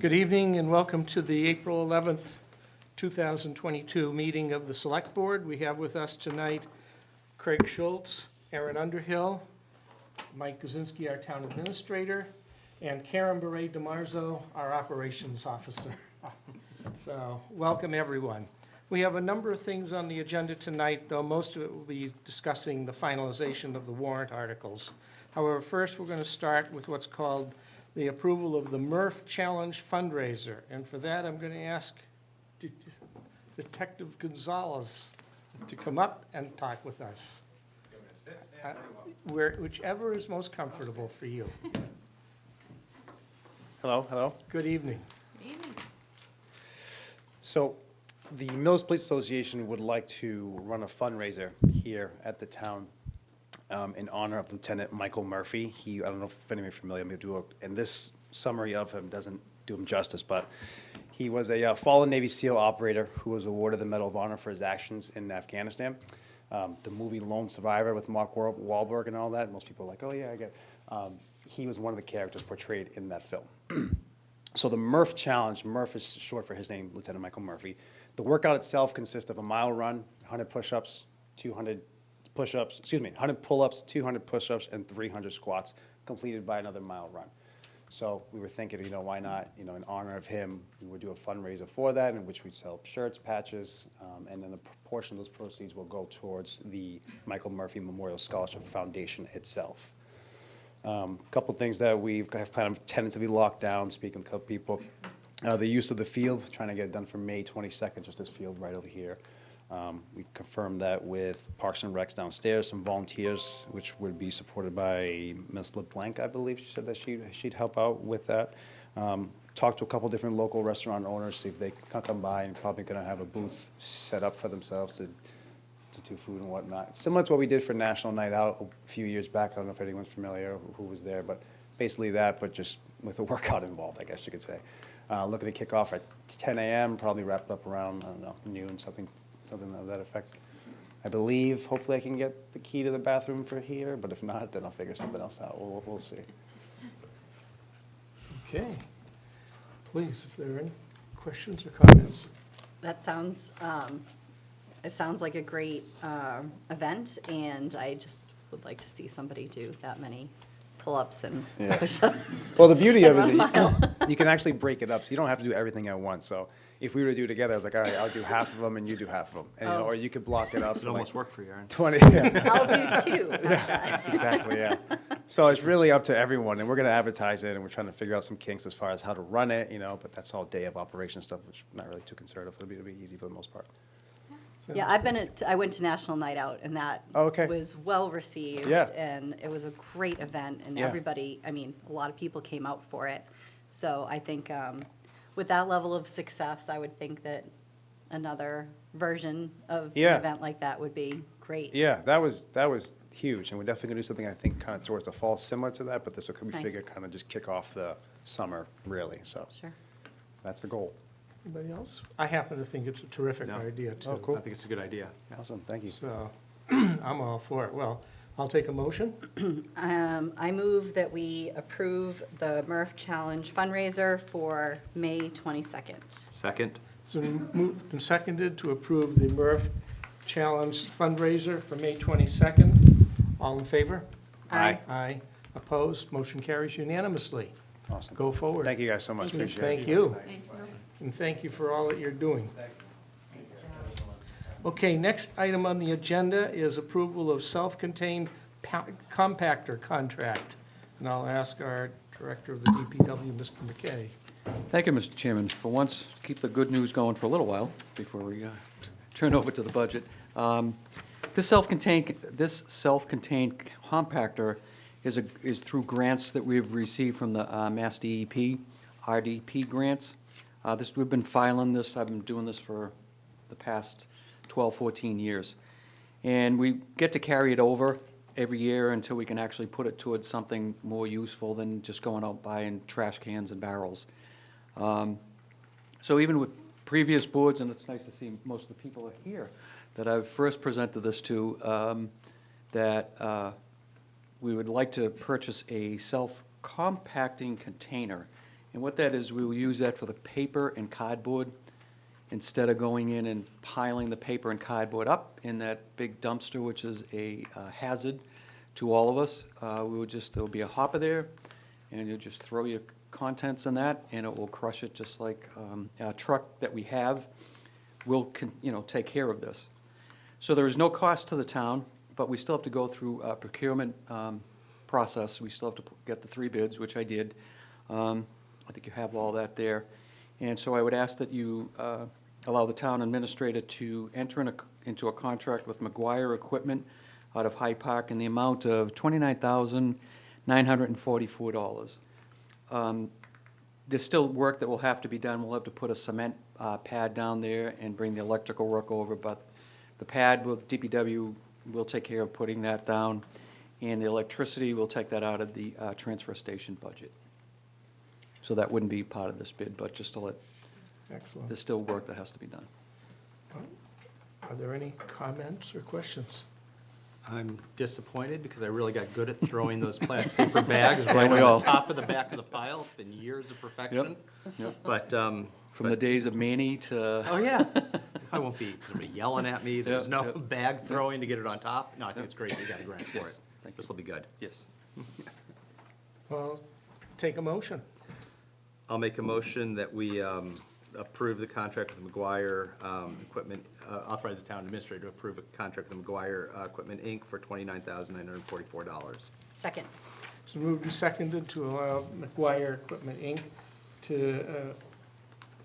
Good evening and welcome to the April 11th, 2022 meeting of the Select Board. We have with us tonight Craig Schultz, Aaron Underhill, Mike Kaczynski, our Town Administrator, and Karen Beret DeMarzo, our Operations Officer. So, welcome everyone. We have a number of things on the agenda tonight, though most of it will be discussing the finalization of the warrant articles. However, first we're going to start with what's called the approval of the Murph Challenge Fundraiser. And for that, I'm going to ask Detective Gonzalez to come up and talk with us. Whichever is most comfortable for you. Hello. Good evening. So the Mills Police Association would like to run a fundraiser here at the town in honor of Lieutenant Michael Murphy. I don't know if anyone is familiar, and this summary of him doesn't do him justice, but he was a fallen Navy SEAL operator who was awarded the Medal of Honor for his actions in Afghanistan. The movie Lone Survivor with Mark Wahlberg and all that, most people are like, oh yeah, I get it. He was one of the characters portrayed in that film. So the Murph Challenge, Murph is short for his name, Lieutenant Michael Murphy. The workout itself consists of a mile run, 100 push-ups, 100 pull-ups, 200 push-ups, and 300 squats, completed by another mile run. So we were thinking, why not, in honor of him, we would do a fundraiser for that, in which we'd sell shirts, patches, and then a portion of those proceeds will go towards the Michael Murphy Memorial Scholarship Foundation itself. Couple things that we've kind of tentatively locked down, speaking with a couple people. The use of the field, trying to get it done for May 22nd, just this field right over here. We confirmed that with Parks and Recs downstairs, some volunteers, which would be supported by Ms. LeBlanc, I believe. She said that she'd help out with that. Talked to a couple different local restaurant owners, see if they can come by, and probably going to have a booth set up for themselves to do food and whatnot. Similar to what we did for National Night Out a few years back. I don't know if anyone's familiar who was there, but basically that, but just with a workout involved, I guess you could say. Looking to kick off at 10 a.m., probably wrapped up around, I don't know, noon, something of that effect. I believe, hopefully I can get the key to the bathroom for here, but if not, then I'll figure something else out. We'll see. Okay. Please, if there are any questions or comments. That sounds, it sounds like a great event, and I just would like to see somebody do that many pull-ups and push-ups. Well, the beauty of it is you can actually break it up, so you don't have to do everything at once. So if we were to do it together, I was like, all right, I'll do half of them and you do half of them. And, or you could block it up. It almost worked for you, Aaron. 20, yeah. I'll do two. Exactly, yeah. So it's really up to everyone, and we're going to advertise it, and we're trying to figure out some kinks as far as how to run it, but that's all day of operation stuff, which I'm not really too concerned with. It'll be easy for the most part. Yeah, I went to National Night Out, and that was well-received, and it was a great event, and everybody, a lot of people came out for it. So I think with that level of success, I would think that another version of an event like that would be great. Yeah, that was huge, and we're definitely going to do something, I think, kind of towards the fall similar to that, but this will, we figure, kind of just kick off the summer, really, so. Sure. That's the goal. Anybody else? I happen to think it's a terrific idea, too. Oh, cool. I think it's a good idea. Awesome, thank you. So, I'm all for it. Well, I'll take a motion. I move that we approve the Murph Challenge fundraiser for May 22nd. Second. So moved and seconded to approve the Murph Challenge fundraiser for May 22nd. All in favor? Aye. Aye. Opposed? Motion carries unanimously. Awesome. Go forward. Thank you guys so much, appreciate it. Thank you. And thank you for all that you're doing. Okay, next item on the agenda is approval of self-contained compactor contract. And I'll ask our Director of the DPW, Mr. McKay. Thank you, Mr. Chairman. For once, keep the good news going for a little while before we turn over to the budget. This self-contained compactor is through grants that we've received from the Mass DEP, RDP grants. We've been filing this. I've been doing this for the past 12, 14 years. And we get to carry it over every year until we can actually put it towards something more useful than just going out buying trash cans and barrels. So even with previous boards, and it's nice to see most of the people are here, that I've first presented this to, we would like to purchase a self-compacting container And what that is, we will use that for the paper and cardboard. Instead of going in and piling the paper and cardboard up in that big dumpster, which is a hazard to all of us, there'll be a hopper there, and you'll just throw your contents in that, and it will crush it just like a truck that we have will, take care of this. So there is no cost to the town, but we still have to go through a procurement process. We still have to get the 3 bids, which I did. I think you have all that there. And so I would ask that you allow the town administrator to enter into a contract with McGuire Equipment out of Hyde Park in the amount of $29,944. There's still work that will have to be done. We'll have to put a cement pad down there and bring the electrical work over, but the pad, DPW will take care of putting that down, and the electricity, we'll take that out of the transfer station budget. So that wouldn't be part of this bid, but just to let, Excellent. there's still work that has to be done. Are there any comments or questions? I'm disappointed because I really got good at throwing those plastic paper bags right we on all? the top of the back of the pile. It's been years of perfection. Yep. But, From the days of Manny to, oh, yeah. I won't be, somebody yelling at me. There's Yep, no yep. bag throwing to get it on top. No, I think it's great. We got a grant for it. Thank you. This will be good. yes. Well, take a motion. I'll make a motion that we approve the contract with McGuire Equipment, authorize the town administrator to approve a contract with McGuire Equipment, Inc. for $29,944. Second. So moved and seconded to allow McGuire Equipment, Inc.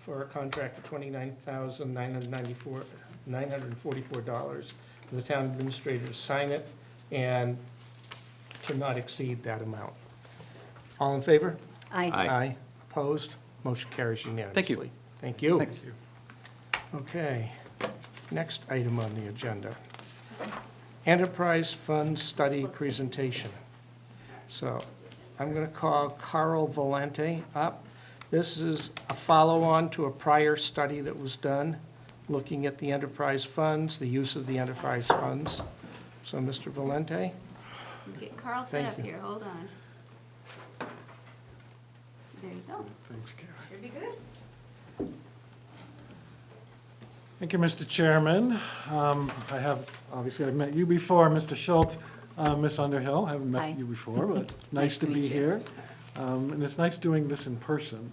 For a contract of $29,944 for the town administrator to sign it and to not exceed that amount. All in favor? Aye. Aye. Opposed? Motion carries unanimously. Thank you. Thank you. Thanks. Okay, next item on the agenda. Enterprise Fund Study Presentation. So I'm going to call Carl Valente up. This is a follow-on to a prior study that was done, looking at the enterprise funds, the use of the enterprise funds. So, Mr. Valente? Get Carl set Thank up you. here, hold on. There you go. Thanks, Karen. Should be good. Thank you, Mr. Chairman. Obviously, I've met you before, Mr. Schultz, Ms. Underhill. I haven't Hi. met you before, but Nice nice to to be meet you. here. And it's nice doing this in person.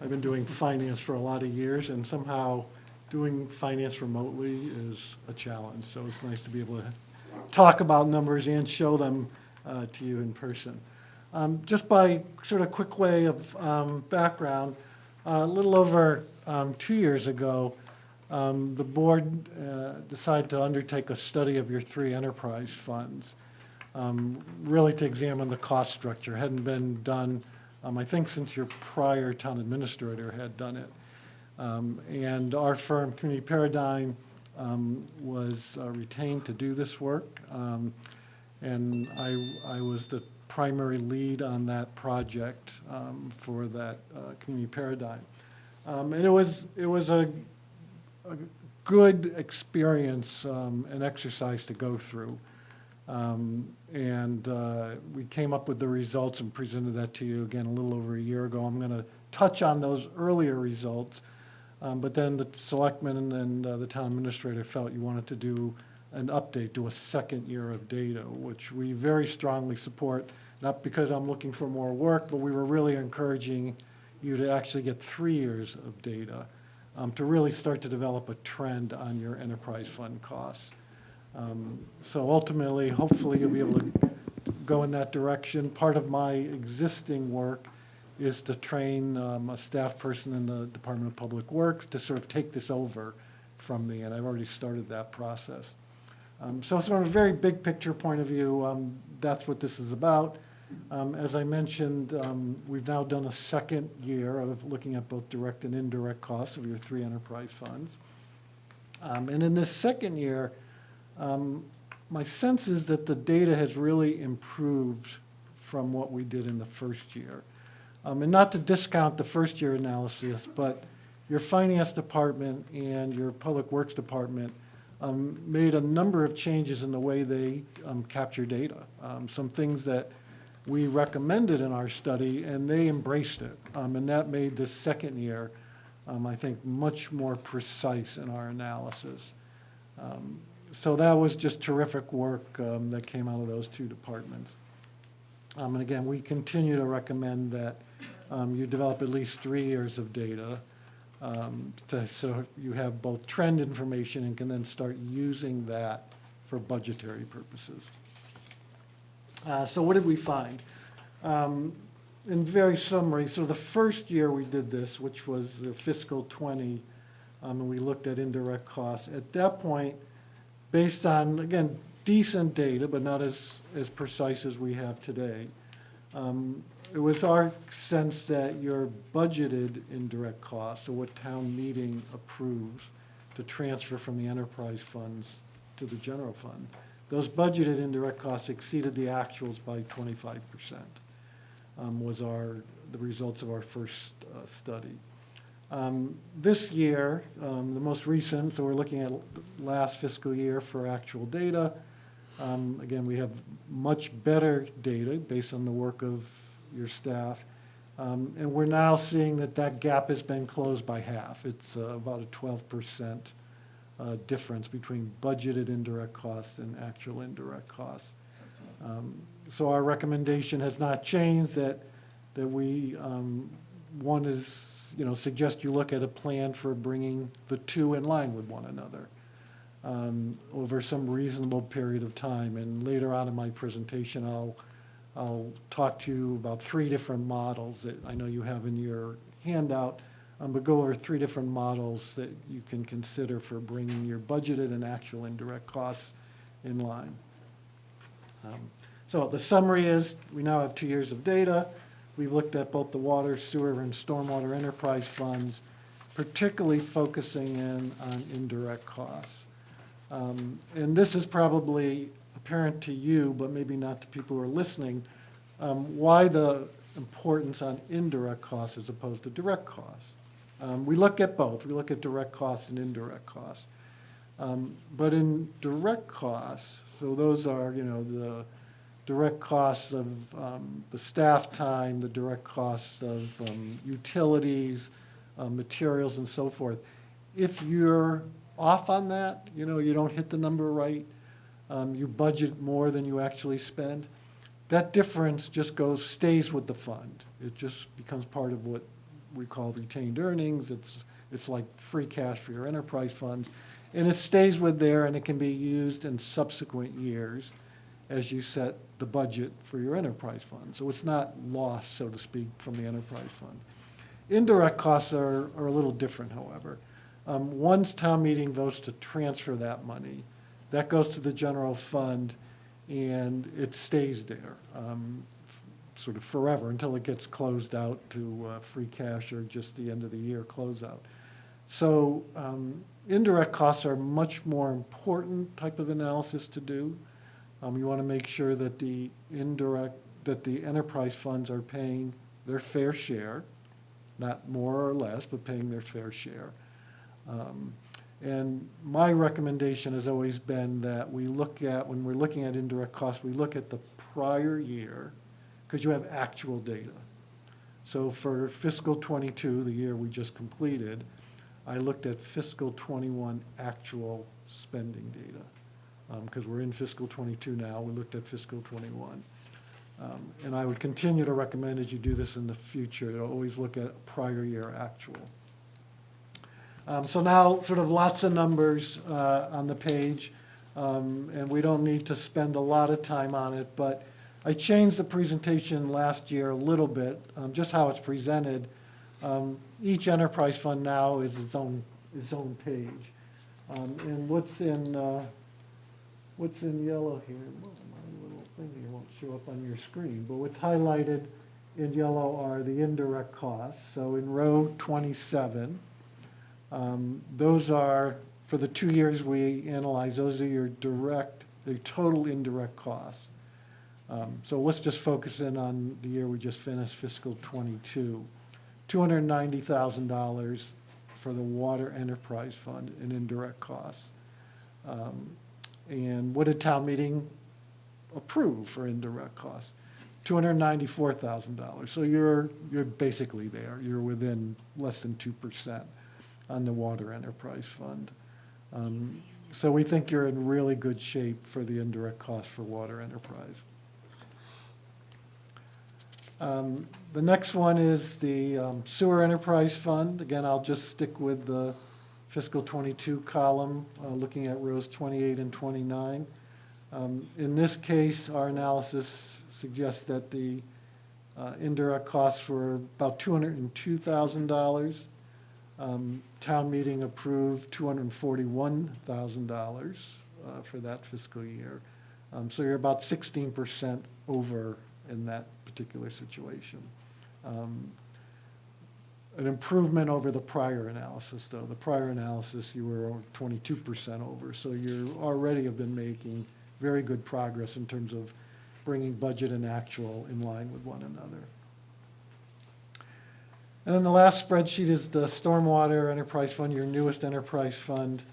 I've been doing finance for a lot of years, and somehow doing finance remotely is a challenge. So it's nice to be able to talk about numbers and show them to you in person. Just by sort of quick way of background, a little over 2 years ago, the board decided to undertake a study of your 3 enterprise funds, really to examine the cost structure. It hadn't been done, I think, since your prior town administrator had done it. And our firm, Community Paradigm, was retained to do this work. And I was the primary lead on that project for that Community Paradigm. And it was a good experience and exercise to go through. And we came up with the results and presented that to you again a little over a year ago. I'm going to touch on those earlier results, but then the selectmen and the town administrator felt you wanted to do an update, do a second year of data, which we very strongly support, not because I'm looking for more work, but we were really encouraging you to actually get 3 years of data to really start to develop a trend on your enterprise fund costs. So ultimately, hopefully, you'll be able to go in that direction. Part of my existing work is to train a staff person in the Department of Public Works to sort of take this over from me, and I've already started that process. So from a very big picture point of view, that's what this is about. As I mentioned, we've now done a second year of looking at both direct and indirect costs of your 3 enterprise funds. And in this second year, my sense is that the data has really improved from what we did in the first year. And not to discount the first year analysis, but your finance department and your public works department made a number of changes in the way they capture data. Some things that we recommended in our study, and they embraced it. And that made the second year, I think, much more precise in our analysis. So that was just terrific work that came out of those two departments. And again, we continue to recommend that you develop at least 3 years of data so you have both trend information and can then start using that for budgetary purposes. So what did we find? In very summary, so the first year we did this, which was fiscal 20, and we looked at indirect costs. At that point, based on, again, decent data, but not as precise as we have today, it was our sense that your budgeted indirect costs, or what town meeting approves to transfer from the enterprise funds to the general fund, those budgeted indirect costs exceeded the actuals by 25%, was the results of our first study. This year, the most recent, so we're looking at last fiscal year for actual data. Again, we have much better data based on the work of your staff. And we're now seeing that gap has been closed by half. It's about a 12% difference between budgeted indirect costs and actual indirect costs. So our recommendation has not changed, that we want to suggest you look at a plan for bringing the two in line with one another over some reasonable period of time. And later on in my presentation, I'll talk to you about 3 different models that I know you have in your handout, but go over 3 different models that you can consider for bringing your budgeted and actual indirect costs in line. So the summary is, we now have 2 years of data. We've looked at both the water, sewer, and stormwater enterprise funds, particularly focusing in on indirect costs. And this is probably apparent to you, but maybe not to people who are listening, why the importance on indirect costs as opposed to direct costs. We look at both. We look at direct costs and indirect costs. But in direct costs, so those are, the direct costs of the staff time, the direct costs of utilities, materials, and so forth. If you're off on that, you don't hit the number right, you budget more than you actually spend, that difference just stays with the fund. It just becomes part of what we call retained earnings. It's like free cash for your enterprise funds. And it stays with there, and it can be used in subsequent years as you set the budget for your enterprise fund. So it's not lost, so to speak, from the enterprise fund. Indirect costs are a little different, however. Once town meeting votes to transfer that money, that goes to the general fund, and it stays there sort of forever until it gets closed out to free cash or just the end of the year closeout. So indirect costs are much more important type of analysis to do. You want to make sure that the enterprise funds are paying their fair share, not more or less, but paying their fair share. And my recommendation has always been that when we're looking at indirect costs, we look at the prior year, because you have actual data. So for fiscal 22, the year we just completed, I looked at fiscal 21 actual spending data. Because we're in fiscal 22 now, we looked at fiscal 21. And I would continue to recommend as you do this in the future, to always look at prior year actual. So now, sort of lots of numbers on the page, and we don't need to spend a lot of time on it, but I changed the presentation last year a little bit, just how it's presented. Each enterprise fund now is its own page. And what's in yellow here? Well, my little thing here won't show up on your screen, but what's highlighted in yellow are the indirect costs. So in row 27, those are, for the 2 years we analyze, those are your total indirect costs. So let's just focus in on the year we just finished, fiscal 22. $290,000 for the water enterprise fund in indirect costs. And what did town meeting approve for indirect costs? $294,000. So you're basically there. You're within less than 2% on the water enterprise fund. So we think you're in really good shape for the indirect cost for water enterprise. The next one is the sewer enterprise fund. Again, I'll just stick with the fiscal '22 column, looking at rows 28 and 29. In this case, our analysis suggests that the indirect costs were about $202,000. Town meeting approved $241,000 for that fiscal year. So you're about 16% over in that particular situation. An improvement over the prior analysis, though. The prior analysis, you were 22% over. So you already have been making very good progress in terms of bringing budget and actual in line with one another. And then the last spreadsheet is the Stormwater Enterprise Fund, your newest enterprise fund.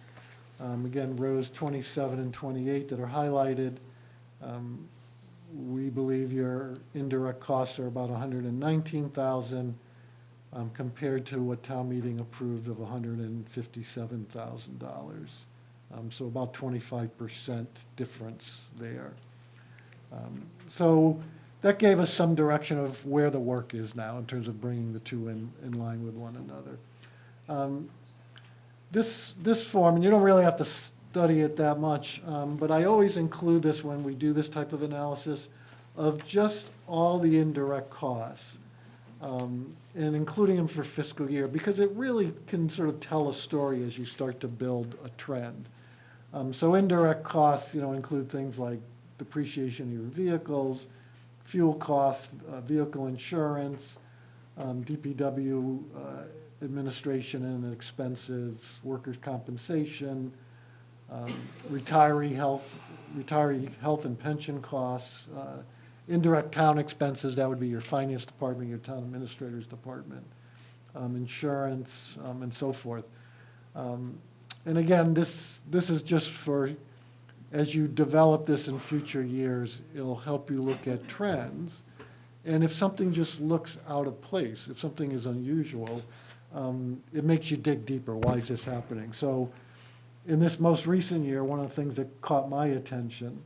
Again, rows 27 and 28 that are highlighted. We believe your indirect costs are about $119,000 compared to what town meeting approved of $157,000. So about 25% difference there. So that gave us some direction of where the work is now in terms of bringing the two in line with one another. This form, and you don't really have to study it that much, but I always include this when we do this type of analysis of just all the indirect costs, and including them for fiscal year, because it really can sort of tell a story as you start to build a trend. So indirect costs, include things like depreciation of your vehicles, fuel costs, vehicle insurance, DPW administration and expenses, workers' compensation, retiree health and pension costs, indirect town expenses, that would be your finance department, your town administrator's department, insurance, and so forth. And again, this is just for, as you develop this in future years, it'll help you look at trends. And if something just looks out of place, if something is unusual, it makes you dig deeper. Why is this happening? So in this most recent year, one of the things that caught my attention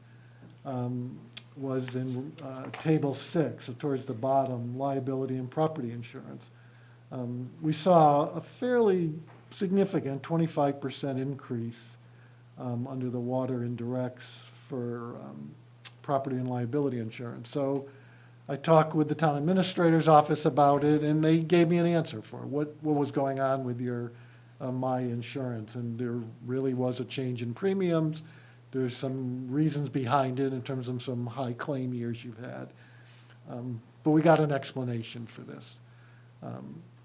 was in Table 6, so towards the bottom, liability and property insurance. We saw a fairly significant 25% increase under the water indirects for property and liability insurance. So I talked with the town administrator's office about it, and they gave me an answer for what was going on with your my insurance. And there really was a change in premiums. There's some reasons behind it in terms of some high claim years you've had. But we got an explanation for this.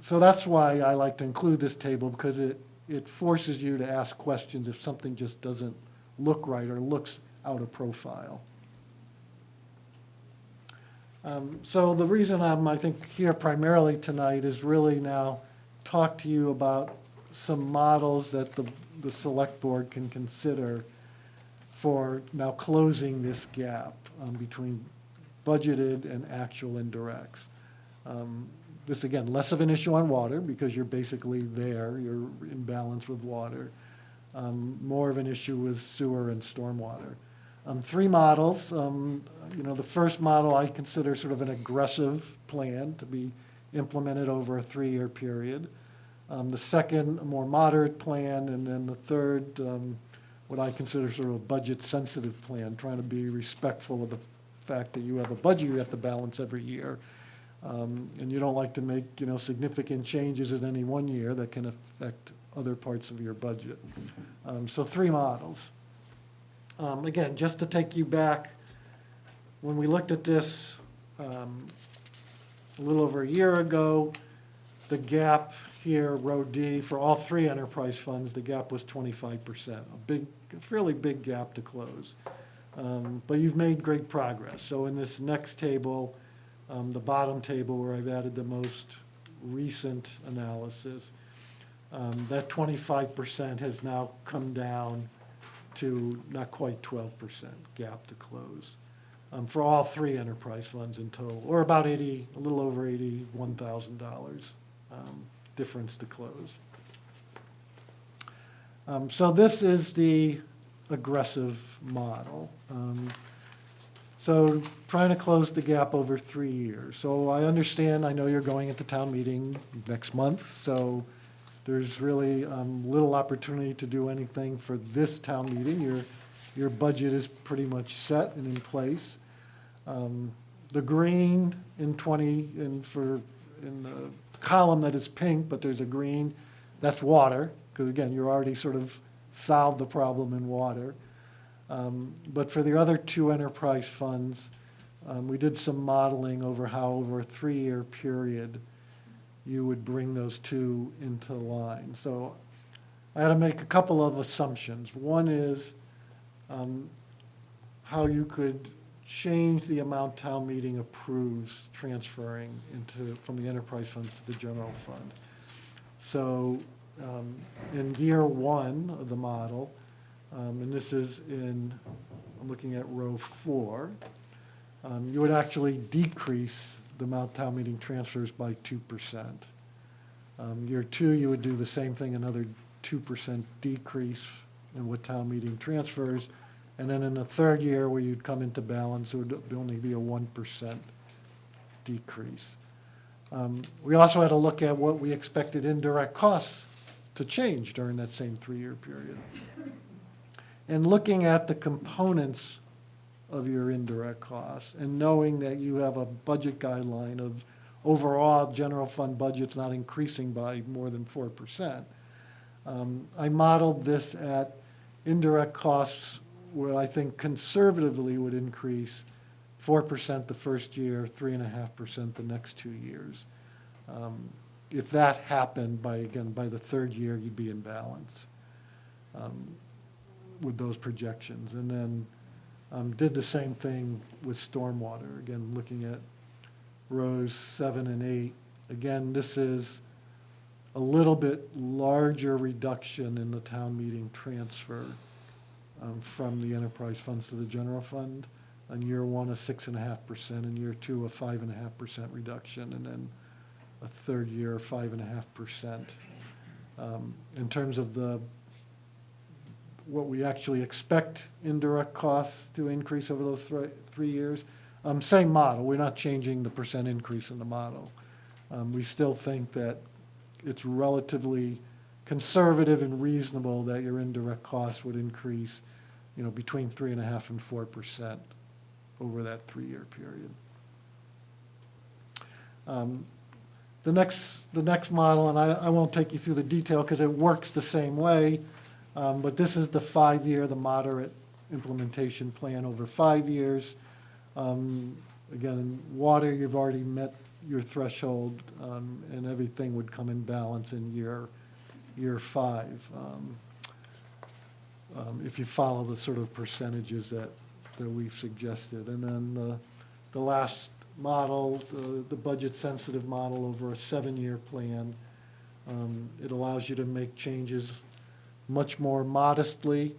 So that's why I like to include this table, because it forces you to ask questions if something just doesn't look right or looks out of profile. So the reason I'm, I think, here primarily tonight is really now talk to you about some models that the select board can consider for now closing this gap between budgeted and actual indirects. This, again, less of an issue on water because you're basically there, you're in balance with water. More of an issue with sewer and stormwater. Three models. The first model I consider sort of an aggressive plan to be implemented over a 3-year period. The second, a more moderate plan, and then the third, what I consider sort of a budget-sensitive plan, trying to be respectful of the fact that you have a budget you have to balance every year. And you don't like to make, significant changes in any one year that can affect other parts of your budget. So 3 models. Again, just to take you back, when we looked at this a little over a year ago, the gap here, row D, for all 3 enterprise funds, the gap was 25%, a fairly big gap to close. But you've made great progress. So in this next table, the bottom table where I've added the most recent analysis, that 25% has now come down to not quite 12% gap to close. for all three enterprise funds in total, or about a little over $81,000 difference to close. So this is the aggressive model. So trying to close the gap over 3 years. So I understand, I know you're going into town meeting next month, so there's really little opportunity to do anything for this town meeting. Your budget is pretty much set and in place. The green in the column that is pink, but there's a green, that's water, because again, you're already sort of solved the problem in water. But for the other two enterprise funds, we did some modeling over how over a 3-year period you would bring those two into line. So I had to make a couple of assumptions. One is how you could change the amount town meeting approves transferring from the enterprise funds to the general fund. So in year 1 of the model, and this is I'm looking at row 4, you would actually decrease the amount town meeting transfers by 2%. Year 2, you would do the same thing, another 2% decrease in what town meeting transfers. And then in the third year, where you'd come into balance, it would only be a 1% decrease. We also had to look at what we expected indirect costs to change during that same 3-year period. And looking at the components of your indirect costs and knowing that you have a budget guideline of overall general fund budgets not increasing by more than 4%, I modeled this at indirect costs where I think conservatively would increase 4% the first year, 3.5% the next 2 years. If that happened by the third year, you'd be in balance with those projections. And then did the same thing with stormwater, again, looking at rows 7 and 8. Again, this is a little bit larger reduction in the town meeting transfer from the enterprise funds to the general fund. In year 1, a 6.5%, in year 2, a 5.5% reduction, and then a third year, 5.5%. In terms of what we actually expect indirect costs to increase over those 3 years, same model. We're not changing the percent increase in the model. We still think that it's relatively conservative and reasonable that your indirect costs would increase, between 3.5% and 4% over that 3-year period. The next model, and I won't take you through the detail because it works the same way, but this is the 5-year, the moderate implementation plan over 5 years. Again, in water, you've already met your threshold, and everything would come in balance in year 5. If you follow the sort of percentages that we've suggested. And then the last model, the budget-sensitive model over a 7-year plan, it allows you to make changes much more modestly.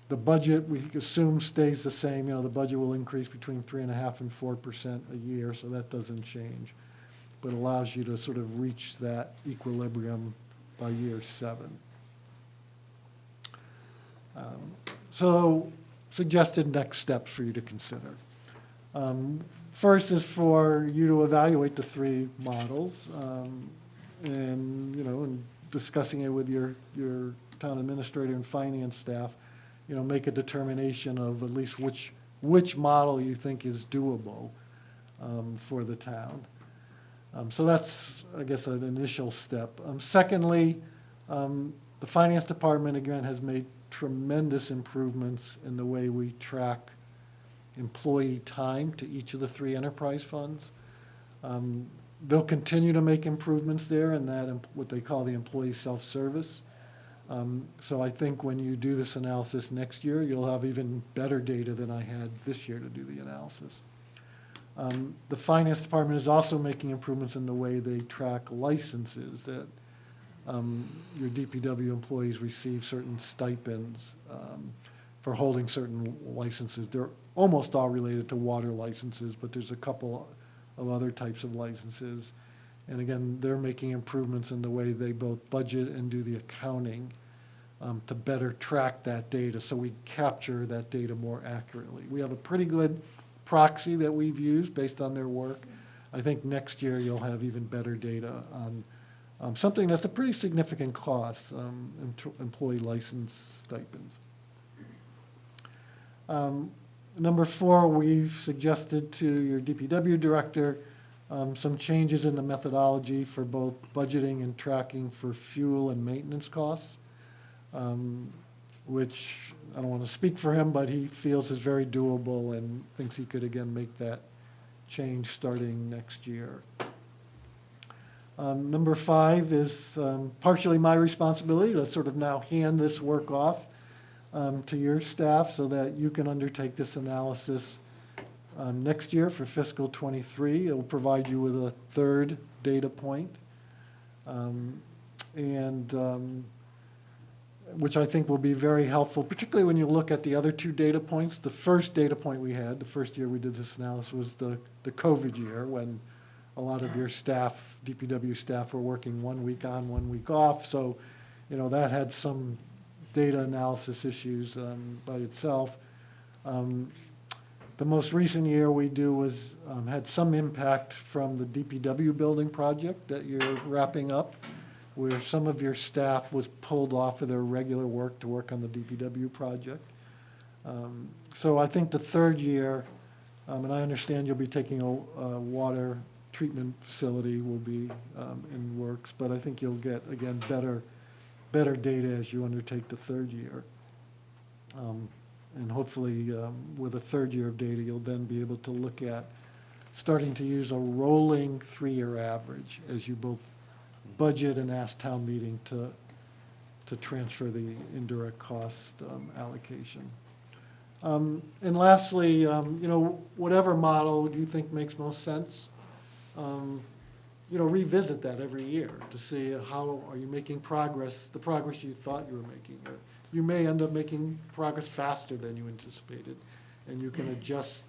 The budget, we assume, stays the same. The budget will increase between 3.5% and 4% a year, so that doesn't change. But allows you to sort of reach that equilibrium by year 7. So suggested next steps for you to consider. First is for you to evaluate the 3 models, and discussing it with your town administrator and finance staff, make a determination of at least which model you think is doable for the town. So that's, I guess, an initial step. Secondly, the finance department, again, has made tremendous improvements in the way we track employee time to each of the 3 enterprise funds. They'll continue to make improvements there in that what they call the employee self-service. So I think when you do this analysis next year, you'll have even better data than I had this year to do the analysis. The finance department is also making improvements in the way they track licenses, that your DPW employees receive certain stipends. for holding certain licenses. They're almost all related to water licenses, but there's a couple of other types of licenses. And again, they're making improvements in the way they both budget and do the accounting to better track that data, so we capture that data more accurately. We have a pretty good proxy that we've used based on their work. I think next year you'll have even better data on something that's a pretty significant cost, employee license stipends. Number 4, we've suggested to your DPW director some changes in the methodology for both budgeting and tracking for fuel and maintenance costs, which I don't want to speak for him, but he feels is very doable and thinks he could again make that change starting next year. Number 5 is partially my responsibility to sort of now hand this work off to your staff so that you can undertake this analysis next year for fiscal '23. It will provide you with a third data point, which I think will be very helpful, particularly when you look at the other 2 data points. The first data point we had, the first year we did this analysis, was the COVID year, when a lot of your staff, DPW staff, were working 1 week on, 1 week off. So, that had some data analysis issues by itself. The most recent year we had some impact from the DPW building project that you're wrapping up, where some of your staff was pulled off of their regular work to work on the DPW project. So I think the third year, and I understand you'll be taking a water treatment facility will be in works, but I think you'll get, again, better data as you undertake the third year. And hopefully, with a third year of data, you'll then be able to look at starting to use a rolling 3-year average as you both budget and ask town meeting to transfer the indirect cost allocation. And lastly, whatever model you think makes most sense, revisit that every year to see how are you making progress, the progress you thought you were making. You may end up making progress faster than you anticipated, and you can adjust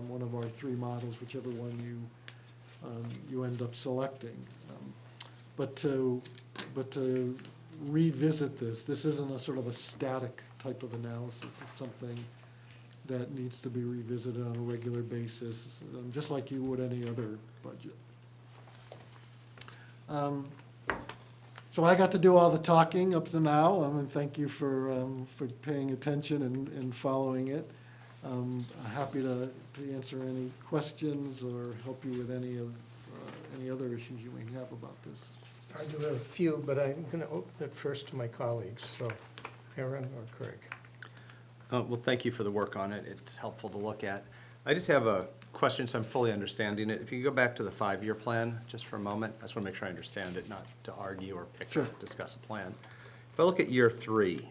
one of our 3 models, whichever one you end up selecting. But to revisit this isn't a sort of a static type of analysis. It's something that needs to be revisited on a regular basis, just like you would any other budget. So I got to do all the talking up to now, and thank you for paying attention and following it. I'm happy to answer any questions or help you with any other issues you may have about this. I do have a few, but I'm going to open it first to my colleagues, so Aaron or Craig. Well, thank you for the work on it. It's helpful to look at. I just have a question, so I'm fully understanding it. If you go back to the 5-year plan just for a moment, I just want to make sure I understand it, not to argue or discuss a plan. If I look at year 3,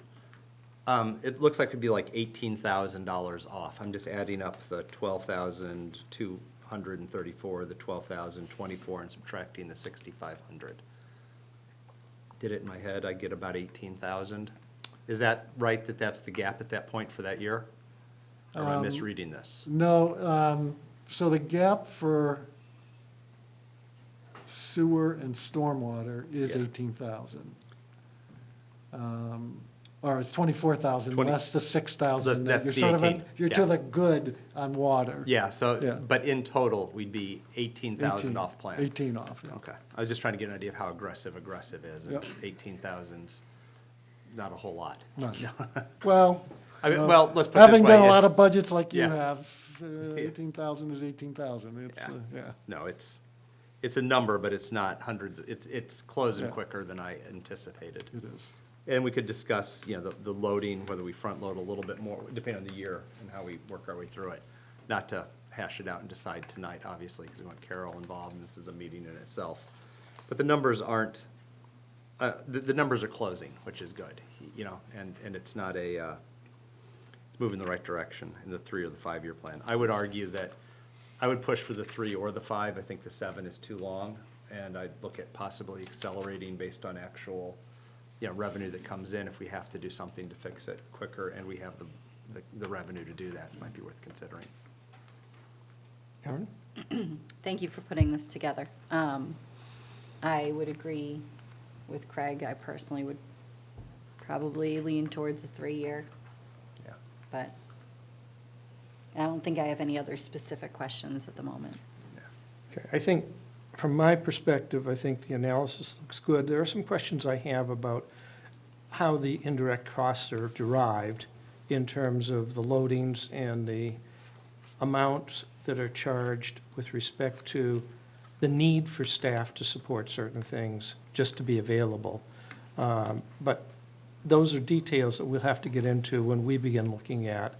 it looks like it'd be like $18,000 off. I'm just adding up the 12,234, the 12,024, and subtracting the 6,500. Did it in my head, I get about 18,000. Is that right, that that's the gap at that point for that year? Or am I misreading this? No, so the gap for sewer and stormwater is 18,000. Or it's 24,000 less the 6,000. That's You're the sort of 18, you're to the good on water. Yeah, so, Yeah. but in total, we'd be 18,000 off plan. 18 off, yeah. Okay, I was just trying to get an idea of how aggressive is, and Yep. 18,000's not a whole lot. No. Well, I mean, well, let's put it this way. having done a lot it's- of budgets like you Yeah. have, 18,000 is 18,000. It's, yeah. No, it's a number, but it's not hundreds, it's closing Yeah. quicker than I anticipated. It is. And we could discuss, the loading, whether we front load a little bit more, depending on the year and how we work our way through it. Not to hash it out and decide tonight, obviously, because we want Carol involved, and this is a meeting in itself. But the numbers aren't, the numbers are closing, which is good, and it's not it's moving in the right direction in the 3 or the 5-year plan. I would argue that I would push for the 3 or the 5. I think the 7 is too long, and I'd look at possibly accelerating based on actual, revenue that comes in if we have to do something to fix it quicker, and we have the revenue to do that might be worth considering. Aaron? Thank you for putting this together. I would agree with Craig. I personally would probably lean towards a 3-year, Yeah. but I don't think I have any other specific questions at the moment. Okay, I think, from my perspective, I think the analysis looks good. There are some questions I have about how the indirect costs are derived in terms of the loadings and the amounts that are charged with respect to the need for staff to support certain things, just to be available. But those are details that we'll have to get into when we begin looking at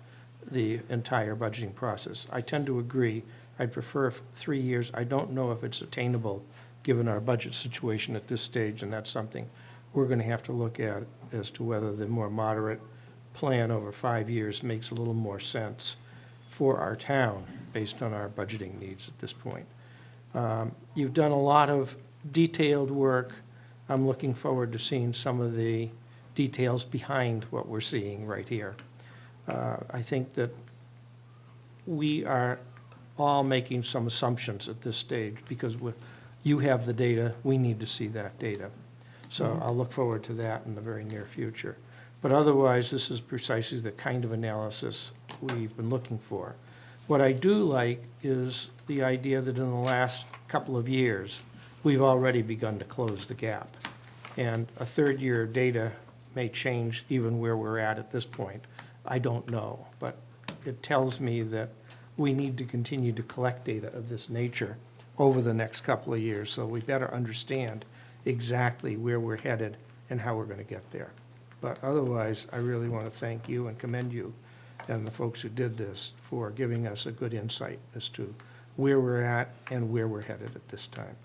the entire budgeting process. I tend to agree. I'd prefer 3 years. I don't know if it's attainable, given our budget situation at this stage, and that's something we're going to have to look at as to whether the more moderate plan over 5 years makes a little more sense for our town, based on our budgeting needs at this point. You've done a lot of detailed work. I'm looking forward to seeing some of the details behind what we're seeing right here. I think that we are all making some assumptions at this stage, because you have the data, we need to see that data. So I'll look forward to that in the very near future. But otherwise, this is precisely the kind of analysis we've been looking for. What I do like is the idea that in the last couple of years, we've already begun to close the gap. And a third year of data may change even where we're at this point. I don't know, but it tells me that we need to continue to collect data of this nature over the next couple of years, so we better understand exactly where we're headed and how we're going to get there. But otherwise, I really want to thank you and commend you and the folks who did this for giving us a good insight as to where we're at and where we're headed at this time.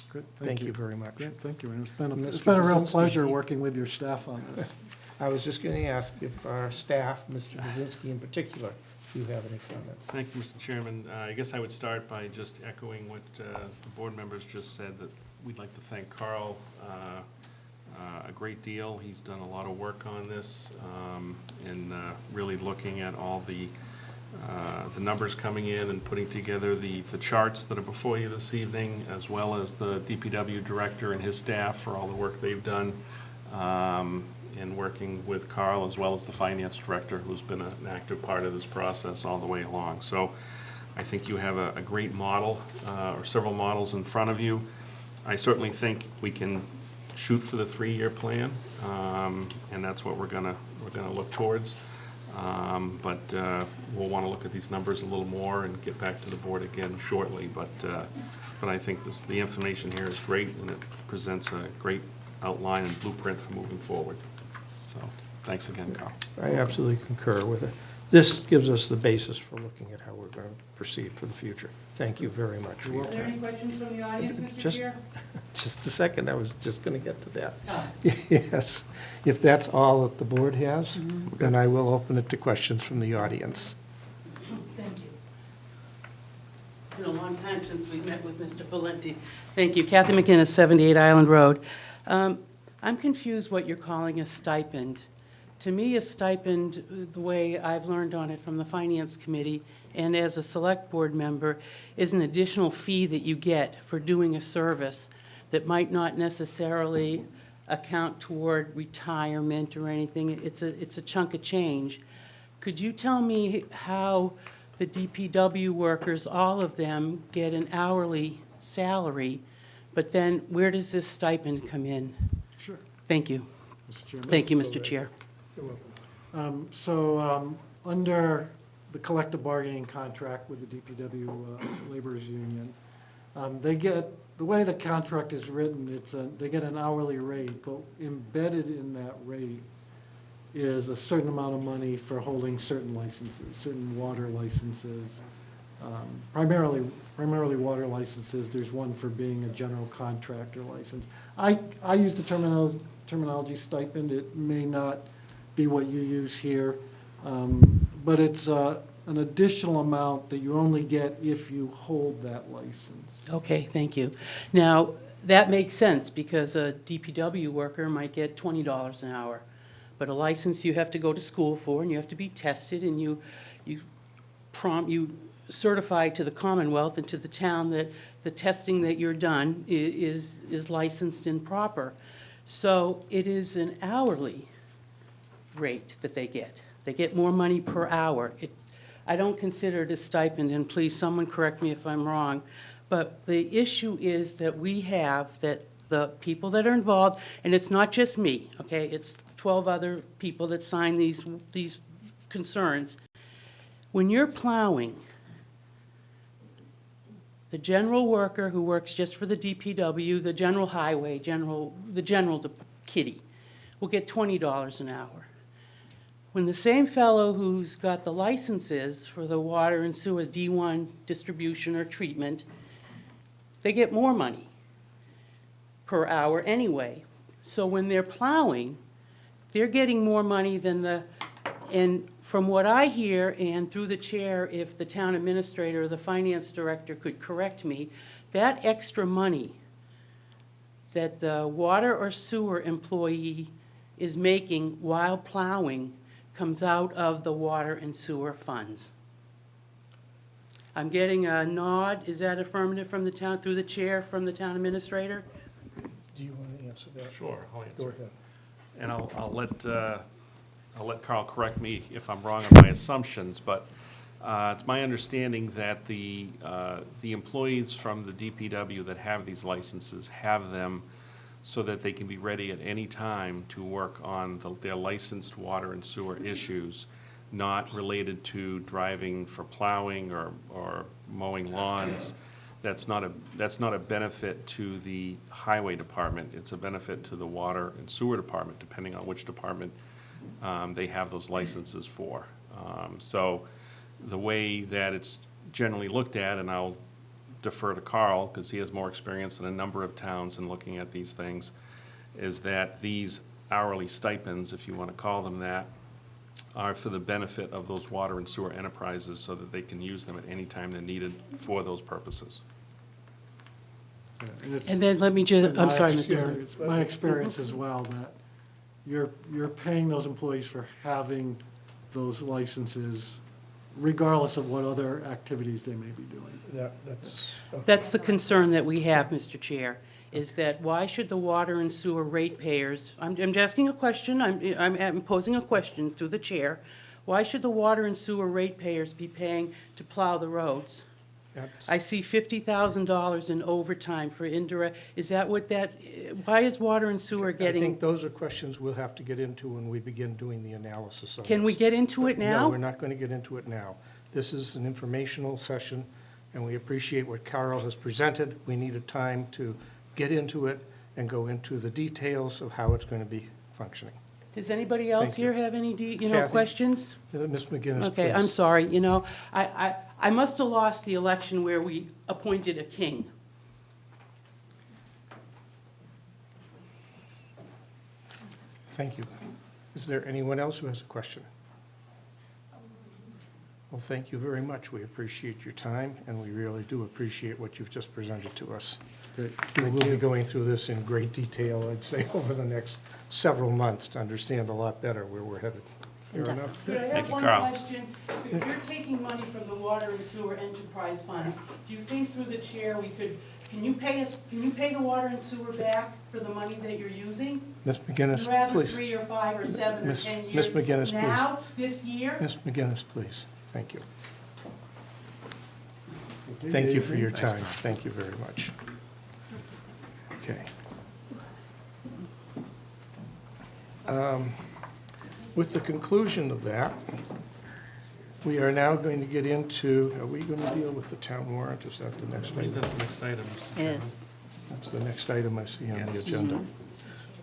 Good, Thank you very much. Great, thank you. And it's Mr. been a real Brzezinski. pleasure working with your staff on this. I was just going to ask if our staff, Mr. Brzezinski in particular, if you have any comments. Thank you, Mr. Chairman. I guess I would start by just echoing what the board members just said, that we'd like to thank Carl a great deal. He's done a lot of work on this, and really looking at all the numbers coming in and putting together the charts that are before you this evening, as well as the DPW director and his staff for all the work they've done, and working with Carl, as well as the finance director, who's been an active part of this process all the way along. So I think you have a great model, or several models in front of you. I certainly think we can shoot for the 3-year plan, and that's what we're gonna look towards. But we'll want to look at these numbers a little more and get back to the board again shortly. But I think the information here is great, and it presents a great outline and blueprint for moving forward. So thanks again, Carl. I absolutely concur with it. This gives us the basis for looking at how we're going to proceed for the future. Thank you very much for your Are there any time. questions from the audience, Mr. Just- Chair? Just a second, I was just going to get to that. Oh. Yes, if that's all that the board has, then I will open it to questions from the audience. Thank you. It's been a long time since we met with Mr. Valenti. Thank you. Kathy McInnes, 78 Island Road. I'm confused what you're calling a stipend. To me, a stipend, the way I've learned on it from the Finance Committee and as a Select Board member, is an additional fee that you get for doing a service that might not necessarily account toward retirement or anything. It's a chunk of change. Could you tell me how the DPW workers, all of them, get an hourly salary, but then where does this stipend come in? Sure. Thank you. Mr. Chairman. Thank you, Mr. Chair. Under the collective bargaining contract with the DPW Laborers Union, the way the contract is written, they get an hourly rate, but embedded in that rate is a certain amount of money for holding certain licenses, certain water licenses, primarily water licenses. There's one for being a general contractor license. I use the terminology stipend. It may not be what you use here, but it's an additional amount that you only get if you hold that license. Okay, thank you. Now, that makes sense because a DPW worker might get $20 an hour, but a license you have to go to school for, and you have to be tested, and you certify to the Commonwealth and to the town that the testing that you're done is licensed and proper. So it is an hourly rate that they get. They get more money per hour. I don't consider it a stipend, and please, someone correct me if I'm wrong, but the issue is that we have, that the people that are involved, and it's not just me, okay? It's 12 other people that sign these concerns. When you're plowing, the general worker who works just for the DPW, the general highway, the general kitty, will get $20 an hour. When the same fellow who's got the licenses for the water and sewer D1 distribution or treatment, they get more money per hour anyway. So when they're plowing, they're getting more money than and from what I hear, and through the chair, if the town administrator or the finance director could correct me, that extra money that the water or sewer employee is making while plowing comes out of the water and sewer funds. I'm getting a nod. Is that affirmative from the town, through the chair, from the town administrator? Do you want to answer that? Sure, I'll answer. Go ahead. And I'll let Carl correct me if I'm wrong on my assumptions, but it's my understanding that the employees from the DPW that have these licenses have them so that they can be ready at any time to work on their licensed water and sewer issues, not related to driving for plowing or mowing lawns. That's not a benefit to the highway department. It's a benefit to the water and sewer department, depending on which department they have those licenses for. So the way that it's generally looked at, and I'll defer to Carl because he has more experience in a number of towns in looking at these things, is that these hourly stipends, if you want to call them that, are for the benefit of those water and sewer enterprises so that they can use them at any time they're needed for those purposes. And then let me just, I'm sorry, Mr. My experience as well, that you're paying those employees for having those licenses regardless of what other activities they may be doing. That's the concern that we have, Mr. Chair, is that why should the water and sewer ratepayers, I'm asking a question, I'm posing a question through the chair, why should the water and sewer ratepayers be paying to plow the roads? I see $50,000 in overtime for indirect, is that what why is water and sewer I getting? think those are questions we'll have to get into when we begin doing the analysis of this. Can we get into it now? No, we're not going to get into it now. This is an informational session, and we appreciate what Carl has presented. We need a time to get into it and go into the details of how it's going to be functioning. Does anybody else Thank you. here have any, Kathy? questions? Ms. McGinnis, Okay, I'm please. sorry, I must have lost the election where we appointed a king. Thank you. Is there anyone else who has a question? Well, thank you very much. We appreciate your time, and we really do appreciate what you've just presented to us. Great. We will be going through this in great detail, I'd say, over the next several months to understand a lot better where we're headed. Fair enough? Could I Thank have you, one Carl. question? If you're taking money from the water and sewer enterprise funds, do you think through the chair can you pay the water and sewer back for the money that you're using? Ms. McGinnis, Rather please. 3 or 5 or 7 or Miss- 10 years? Miss McGinnis, please. Now, this year? Ms. McGinnis, please. Thank you. Thank you for your time. Thank you very much. Okay. With the conclusion of that, we are now going to get into, are we going to deal with the town warrant? Is that the next I believe item? that's the next item, Mr. It Chairman. is. That's the next item I see on the Yes. agenda.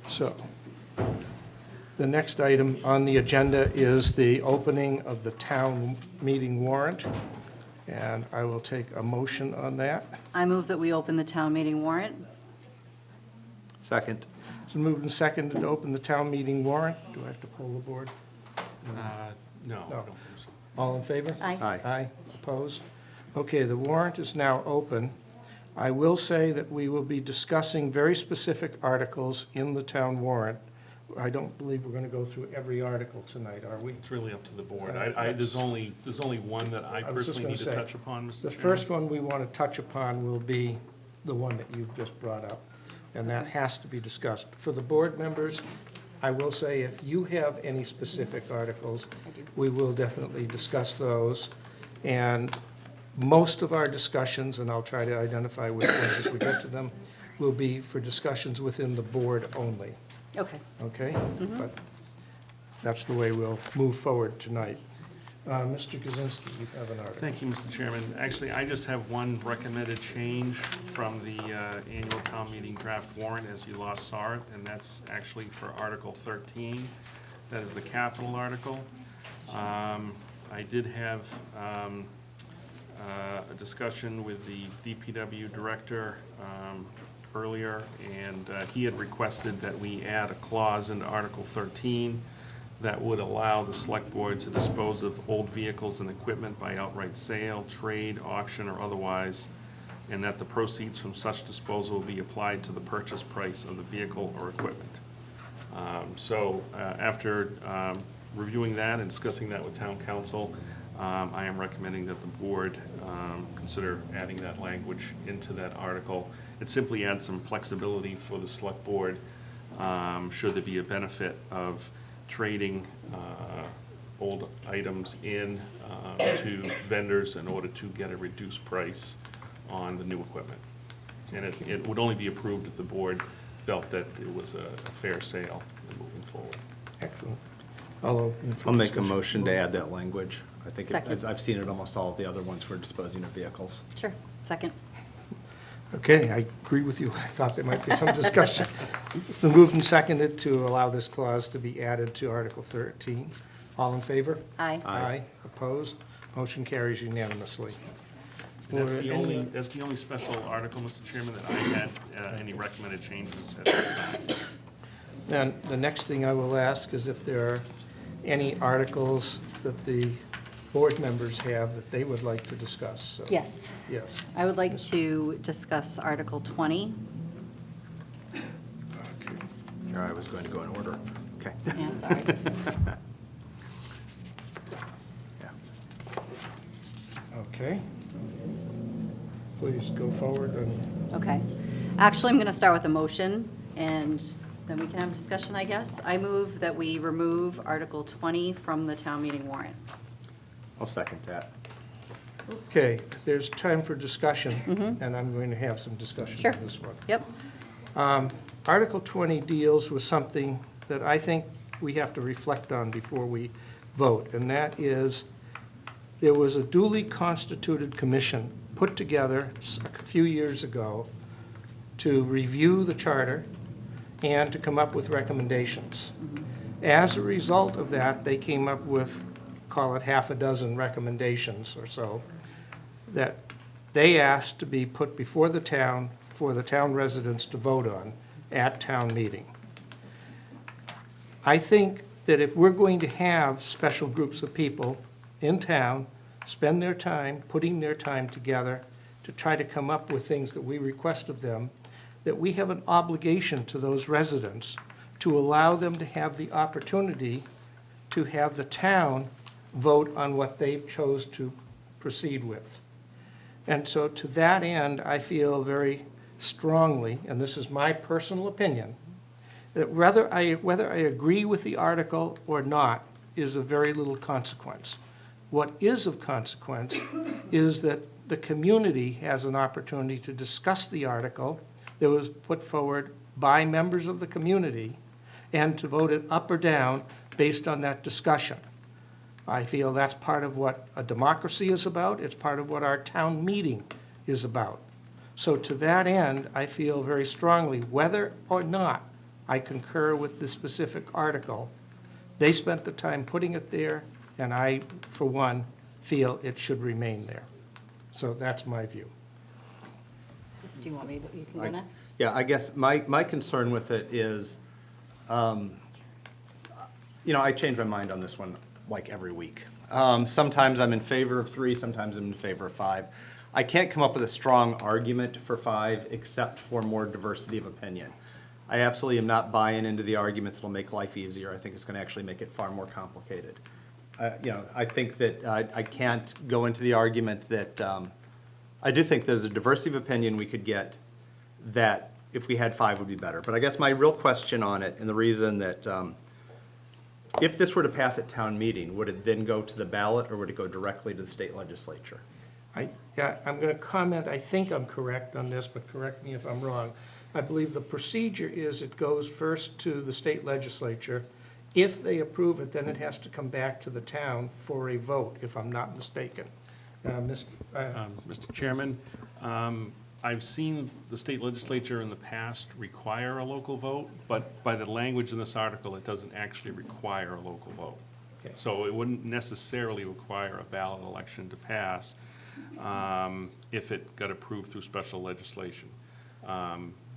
So, the next item on the agenda is the opening of the town meeting warrant, and I will take a motion on that. I move that we open the town meeting warrant. Second. It's been moved and seconded to open the town meeting warrant. Do I have to poll the board? No, I don't think so. All in favor? Aye. Aye. Aye, opposed? Okay, the warrant is now open. I will say that we will be discussing very specific articles in the town warrant I don't believe we're going to go through every article tonight, are we? It's really up to the board. Yeah, There's only one that I I was just personally gonna need to say, touch upon, Mr. The Chairman. first one we want to touch upon will be the one that you've just brought up, and that has to be discussed. For the board members, I will say, if you have any specific articles, we will definitely discuss those. And most of our discussions, and I'll try to identify which ones as we get to them, will be for discussions within the board only, Okay. okay? But that's the way we'll move forward tonight. Mr. Kaczynski, you have an article. Thank you, Mr. Chairman. Actually, I just have one recommended change from the annual town meeting draft warrant, as you last saw it, and that's actually for Article 13. That is the capital article. I did have a discussion with the DPW director earlier, and he had requested that we add a clause into Article 13 that would allow the select board to dispose of old vehicles and equipment by outright sale, trade, auction, or otherwise, and that the proceeds from such disposal will be applied to the purchase price of the vehicle or equipment. After reviewing that and discussing that with town council, I am recommending that the board consider adding that language into that article. It simply adds some flexibility for the select board, should there be a benefit of trading old items in to vendors in order to get a reduced price on the new equipment. And it would only be approved if the board felt that it was a fair sale moving forward. Excellent. I'll open for I'll make a discussion. motion to add that language. I think Second. I've seen it almost all of the other ones for disposing of vehicles. Sure. Second. Okay, I agree with you. I thought there might be some discussion. It's been moved and seconded to allow this clause to be added to Article 13. All in favor? Aye. Aye. Opposed? Motion carries unanimously. That's Were the any- only special article, Mr. Chairman, that I had any recommended changes at this time. Then the next thing I will ask is if there are any articles that the board members have that they would like to discuss. So, Yes. Yes. I would like to discuss Article 20. Okay. Here, I was going to go in order. Okay. Yeah, sorry. Okay. Please go forward and, Okay. Actually, I'm going to start with a motion, and then we can have a discussion, I guess. I move that we remove Article 20 from the town meeting warrant. I'll second that. okay, there's time for discussion, and I'm going to have some discussion Sure. on this one. Yep. Article 20 deals with something that I think we have to reflect on before we vote, and that is, there was a duly constituted commission put together a few years ago to review the charter and to come up with recommendations. As a result of that, they came up with, call it half a dozen recommendations or so, that they asked to be put before the town for the town residents to vote on at town meeting. I think that if we're going to have special groups of people in town spend their time, putting their time together to try to come up with things that we request of them, that we have an obligation to those residents to allow them to have the opportunity to have the town vote on what they chose to proceed with. And so to that end, I feel very strongly, and this is my personal opinion, that whether I agree with the article or not is of very little consequence. What is of consequence is that the community has an opportunity to discuss the article that was put forward by members of the community and to vote it up or down based on that discussion. I feel that's part of what a democracy is about. It's part of what our town meeting is about. So to that end, I feel very strongly, whether or not I concur with the specific article, they spent the time putting it there, and I, for one, feel it should remain there. So that's my view. Do you want me to, you can go next? Yeah, I guess my concern with it is, I change my mind on this one like every week. Sometimes I'm in favor of 3, sometimes I'm in favor of 5. I can't come up with a strong argument for 5 except for more diversity of opinion. I absolutely am not buying into the argument that'll make life easier. I think it's going to actually make it far more complicated. I think that I can't go into the argument that, I do think there's a diversity of opinion we could get that if we had 5 would be better. But I guess my real question on it, and the reason that, if this were to pass at town meeting, would it then go to the ballot, or would it go directly to the state legislature? Yeah, I'm going to comment, I think I'm correct on this, but correct me if I'm wrong. I believe the procedure is it goes first to the state legislature. If they approve it, then it has to come back to the town for a vote, if I'm not mistaken. Mr. Chairman, I've seen the state legislature in the past require a local vote, but by the language in this article, it doesn't actually require a local vote. Okay. So it wouldn't necessarily require a ballot election to pass if it got approved through special legislation.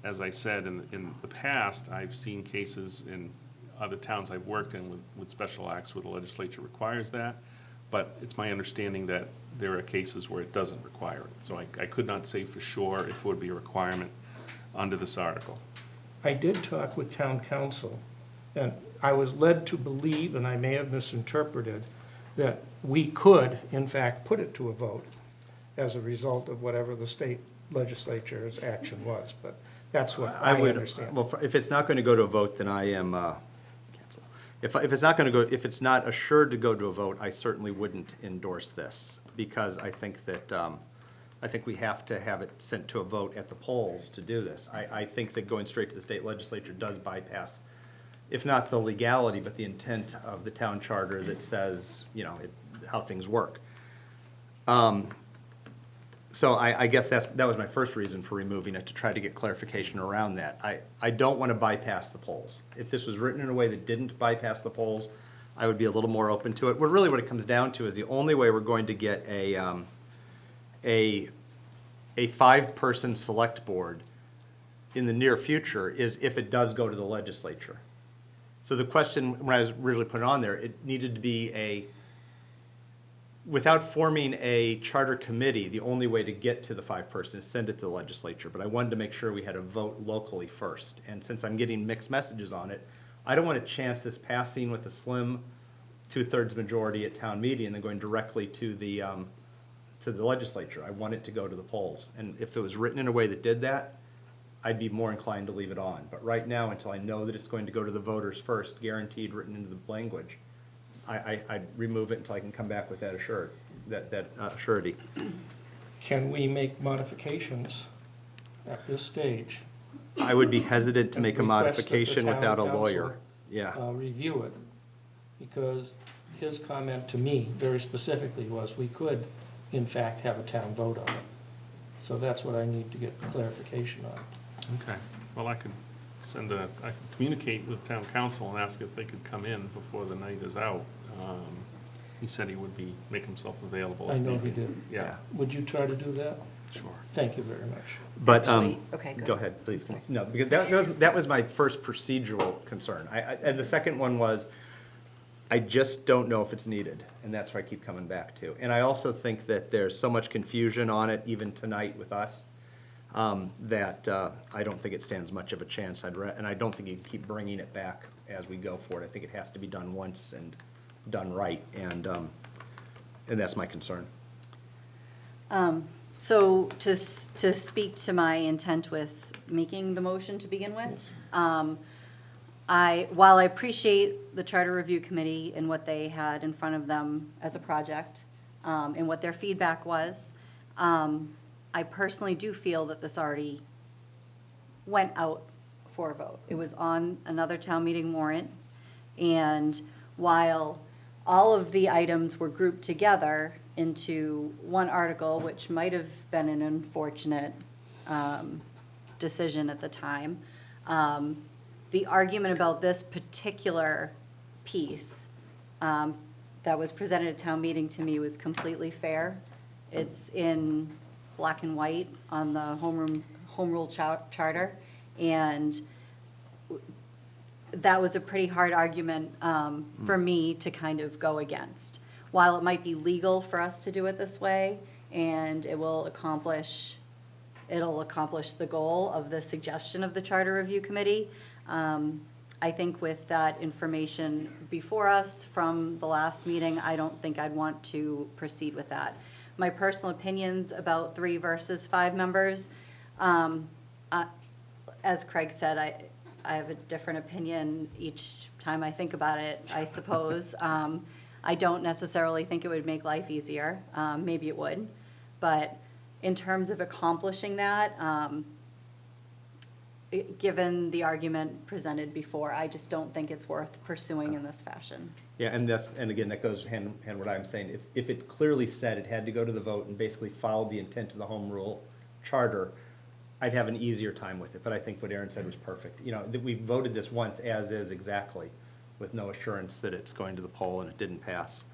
As I said, in the past, I've seen cases in other towns I've worked in with special acts where the legislature requires that, but it's my understanding that there are cases where it doesn't require it. So I could not say for sure if it would be a requirement under this article. I did talk with town council, and I was led to believe, and I may have misinterpreted, that we could, in fact, put it to a vote as a result of whatever the state legislature's action was, but that's what I understand. Well, if it's not going to go to a vote, then I am, cancel. If it's not going to go, if it's not assured to go to a vote, I certainly wouldn't endorse this, because I think that, I think we have to have it sent to a vote at the polls to do this. I think that going straight to the state legislature does bypass, if not the legality, but the intent of the town charter that says, you know, how things work. So I guess that was my first reason for removing it, to try to get clarification around that. I don't want to bypass the polls. If this was written in a way that didn't bypass the polls, I would be a little more open to it. But really what it comes down to is the only way we're going to get a 5-person select board in the near future is if it does go to the legislature. So the question, when I was originally put it on there, it needed to be without forming a charter committee, the only way to get to the 5-person is send it to the legislature. But I wanted to make sure we had a vote locally first. And since I'm getting mixed messages on it, I don't want to chance this passing with a slim 2/3 majority at town meeting and then going directly to the legislature. I want it to go to the polls. And if it was written in a way that did that, I'd be more inclined to leave it on. But right now, until I know that it's going to go to the voters first, guaranteed written into the language, I'd remove it until I can come back with that surety. Can we make modifications at this stage? I would be hesitant to make a And request that the modification town without a council, lawyer. Yeah. Review it, because his comment to me very specifically was we could, in fact, have a town vote on it. So that's what I need to get clarification on. Okay, well, I can communicate with town council and ask if they could come in before the night is out. He said he would make himself available. I know he did. Yeah, Would you try to do that? sure. Thank you very much. But, Actually- okay, go ahead, please. No, because that was my first procedural concern. And the second one was, I just don't know if it's needed, and that's what I keep coming back to. And I also think that there's so much confusion on it, even tonight with us, that I don't think it stands much of a chance. And I don't think you can keep bringing it back as we go forward. I think it has to be done once and done right, and that's my concern. So to speak to my intent with making the motion to begin with, while I appreciate the Charter Review Committee and what they had in front of them as a project, and what their feedback was, I personally do feel that this already went out for a vote. It was on another town meeting warrant, and while all of the items were grouped together into one article, which might have been an unfortunate decision at the time, the argument about this particular piece that was presented at town meeting to me was completely fair. It's in black and white on the home rule charter, and that was a pretty hard argument for me to kind of go against. While it might be legal for us to do it this way, and it will accomplish it'll accomplish the goal of the suggestion of the Charter Review Committee. I think with that information before us from the last meeting, I don't think I'd want to proceed with that. My personal opinions about 3 versus 5 members, as Craig said, I have a different opinion each time I think about it, I suppose. I don't necessarily think it would make life easier. Maybe it would. But in terms of accomplishing that, given the argument presented before, I just don't think it's worth pursuing in this fashion. Yeah, and again, that goes hand in hand what I'm saying. If it clearly said it had to go to the vote and basically followed the intent of the home rule charter, I'd have an easier time with it. But I think what Aaron said was perfect. You know, that we voted this once as is exactly, with no assurance that it's going to the poll and it didn't pass.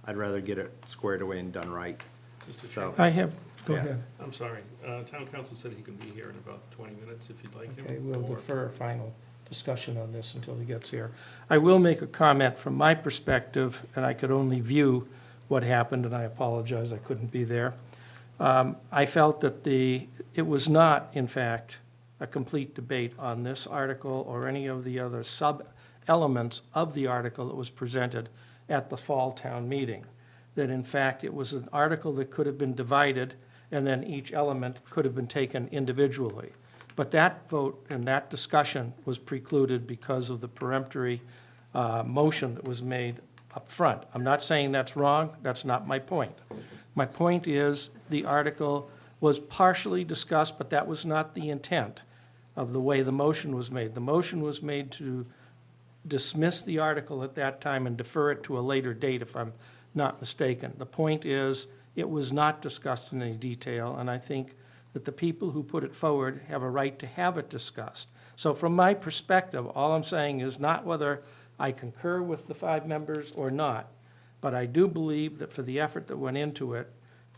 I'd rather get it squared away and done right. Mr. So, Chairman? I have, go Yeah. ahead. I'm sorry. Town council said he could be here in about 20 minutes if you'd like him. Okay, we'll or- defer final discussion on this until he gets here. I will make a comment from my perspective, and I could only view what happened, and I apologize, I couldn't be there. I felt that it was not, in fact, a complete debate on this article or any of the other sub-elements of the article that was presented at the fall town meeting. That in fact, it was an article that could have been divided, and then each element could have been taken individually. But that vote and that discussion was precluded because of the peremptory motion that was made up front. I'm not saying that's wrong, that's not my point. My point is, the article was partially discussed, but that was not the intent of the way the motion was made. The motion was made to dismiss the article at that time and defer it to a later date, if I'm not mistaken. The point is, it was not discussed in any detail, and I think that the people who put it forward have a right to have it discussed. So from my perspective, all I'm saying is not whether I concur with the 5 members or not, but I do believe that for the effort that went into it,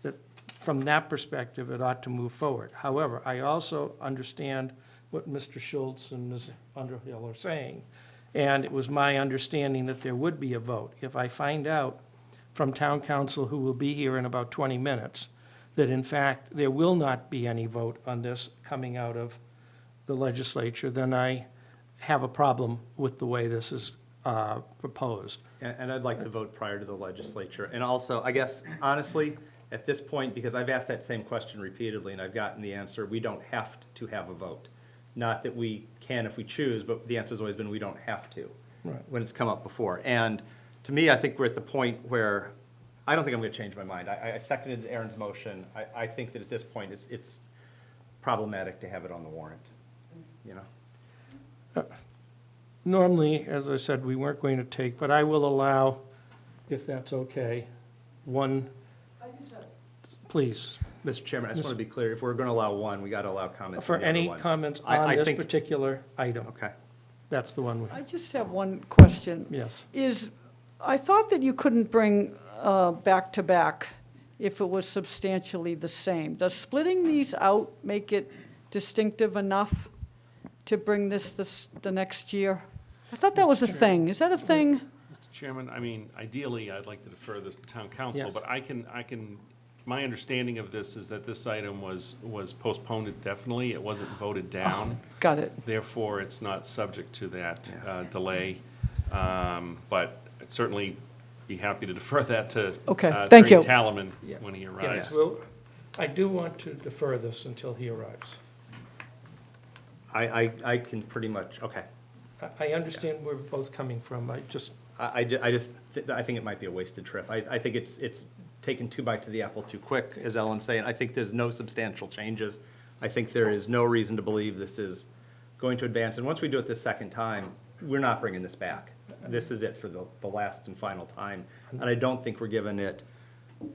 that from that perspective, it ought to move forward. However, I also understand what Mr. Schultz and Ms. Underhill are saying, and it was my understanding that there would be a vote. If I find out from town council, who will be here in about 20 minutes, that in fact there will not be any vote on this coming out of the legislature, then I have a problem with the way this is proposed. and I'd like to vote prior to the legislature. And also, I guess, honestly, at this point, because I've asked that same question repeatedly and I've gotten the answer, we don't have to have a vote. Not that we can if we choose, but the answer's always been we don't have to. Right. When it's come up before. And to me, I think we're at the point where, I don't think I'm going to change my mind. I seconded Aaron's motion. I think that at this point, it's problematic to have it on the warrant, you know? Normally, as I said, we weren't going to take, but I will allow, if that's okay, one, please, Mr. Chairman, I just want to be clear, if we're going to allow one, we got to allow comments for on the other any ones. comments I on this think- particular item. Okay. That's the one we, I just have one question. yes. I thought that you couldn't bring back to back if it was substantially the same. Does splitting these out make it distinctive enough to bring this the next year? I thought that was a thing. Is that a thing? Mr. Chairman, I mean, ideally, I'd like to defer this to town council, Yes. but I can, my understanding of this is that this item was postponed indefinitely. It wasn't voted down. Got it. Therefore, it's not subject to that delay. But I'd certainly be happy to defer that to Okay, thank Attorney you. Talaman Yeah. when he Yes, arrives. well, I do want to defer this until he arrives. I can pretty much, okay. I understand where we're both coming from. I just, I think it might be a wasted trip. I think it's taken 2 bites of the apple too quick, as Ellen's saying. I think there's no substantial changes. I think there is no reason to believe this is going to advance. And once we do it this second time, we're not bringing this back. This is it for the last and final time. And I don't think we're giving it,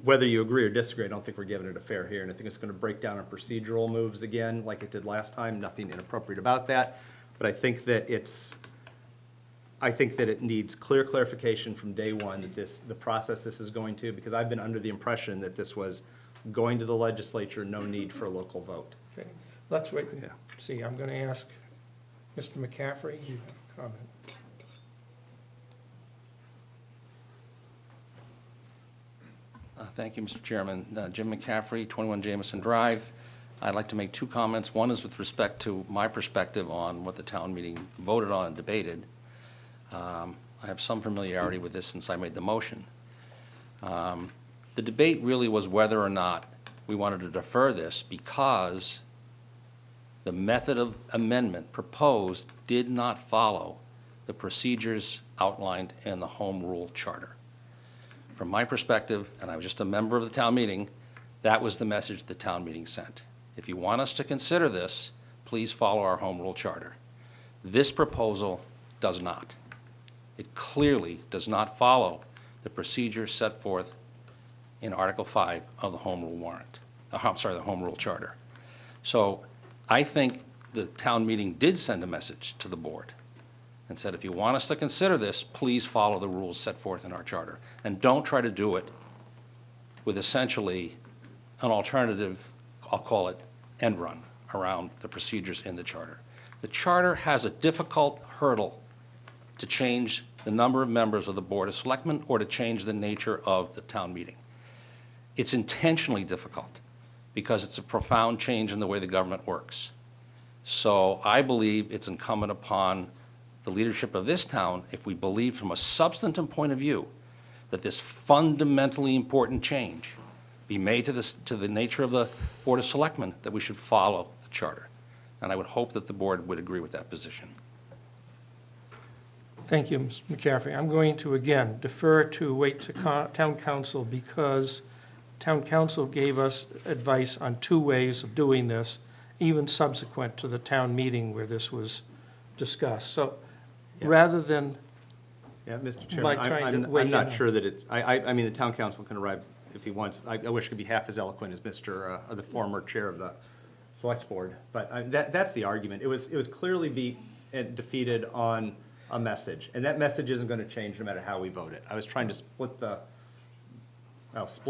whether you agree or disagree, I don't think we're giving it a fair hearing. I think it's going to break down on procedural moves again, like it did last time. Nothing inappropriate about that. But I think that it needs clear clarification from day one that the process this is going to, because I've been under the impression that this was going to the legislature, no need for a local vote. okay, let's wait and Yeah. see. I'm going to ask Mr. McCaffrey, you have a comment. Thank you, Mr. Chairman. Jim McCaffrey, 21 Jameson Drive. I'd like to make two comments. One is with respect to my perspective on what the town meeting voted on and debated. I have some familiarity with this since I made the motion. The debate really was whether or not we wanted to defer this because the method of amendment proposed did not follow the procedures outlined in the Home Rule Charter. From my perspective, and I was just a member of the town meeting, that was the message the town meeting sent. If you want us to consider this, please follow our Home Rule Charter. This proposal does not. It clearly does not follow the procedures set forth in Article 5 of the Home Rule Warrant. The Home Rule Charter. So I think the town meeting did send a message to the board and said, if you want us to consider this, please follow the rules set forth in our charter. And don't try to do it with essentially an alternative, I'll call it end run, around the procedures in the charter. The charter has a difficult hurdle to change the number of members of the Board of Selectmen or to change the nature of the town meeting. It's intentionally difficult because it's a profound change in the way the government works. So I believe it's incumbent upon the leadership of this town, if we believe from a substantive point of view that this fundamentally important change be made to the nature of the Board of Selectmen, that we should follow the charter. And I would hope that the board would agree with that position. Thank you, Ms. McCaffrey. I'm going to, again, defer to wait to town council because town council gave us advice on two ways of doing this, even subsequent to the town meeting where this was discussed. So rather than Yeah, Mr. Mike Chairman, trying to weigh I'm not in. sure that it's, I mean, the town council can arrive if he wants. I wish it could be half as eloquent as the former chair of the select board, but that's the argument. It was clearly defeated on a message, and that message isn't going to change no matter how we vote it. I was trying to split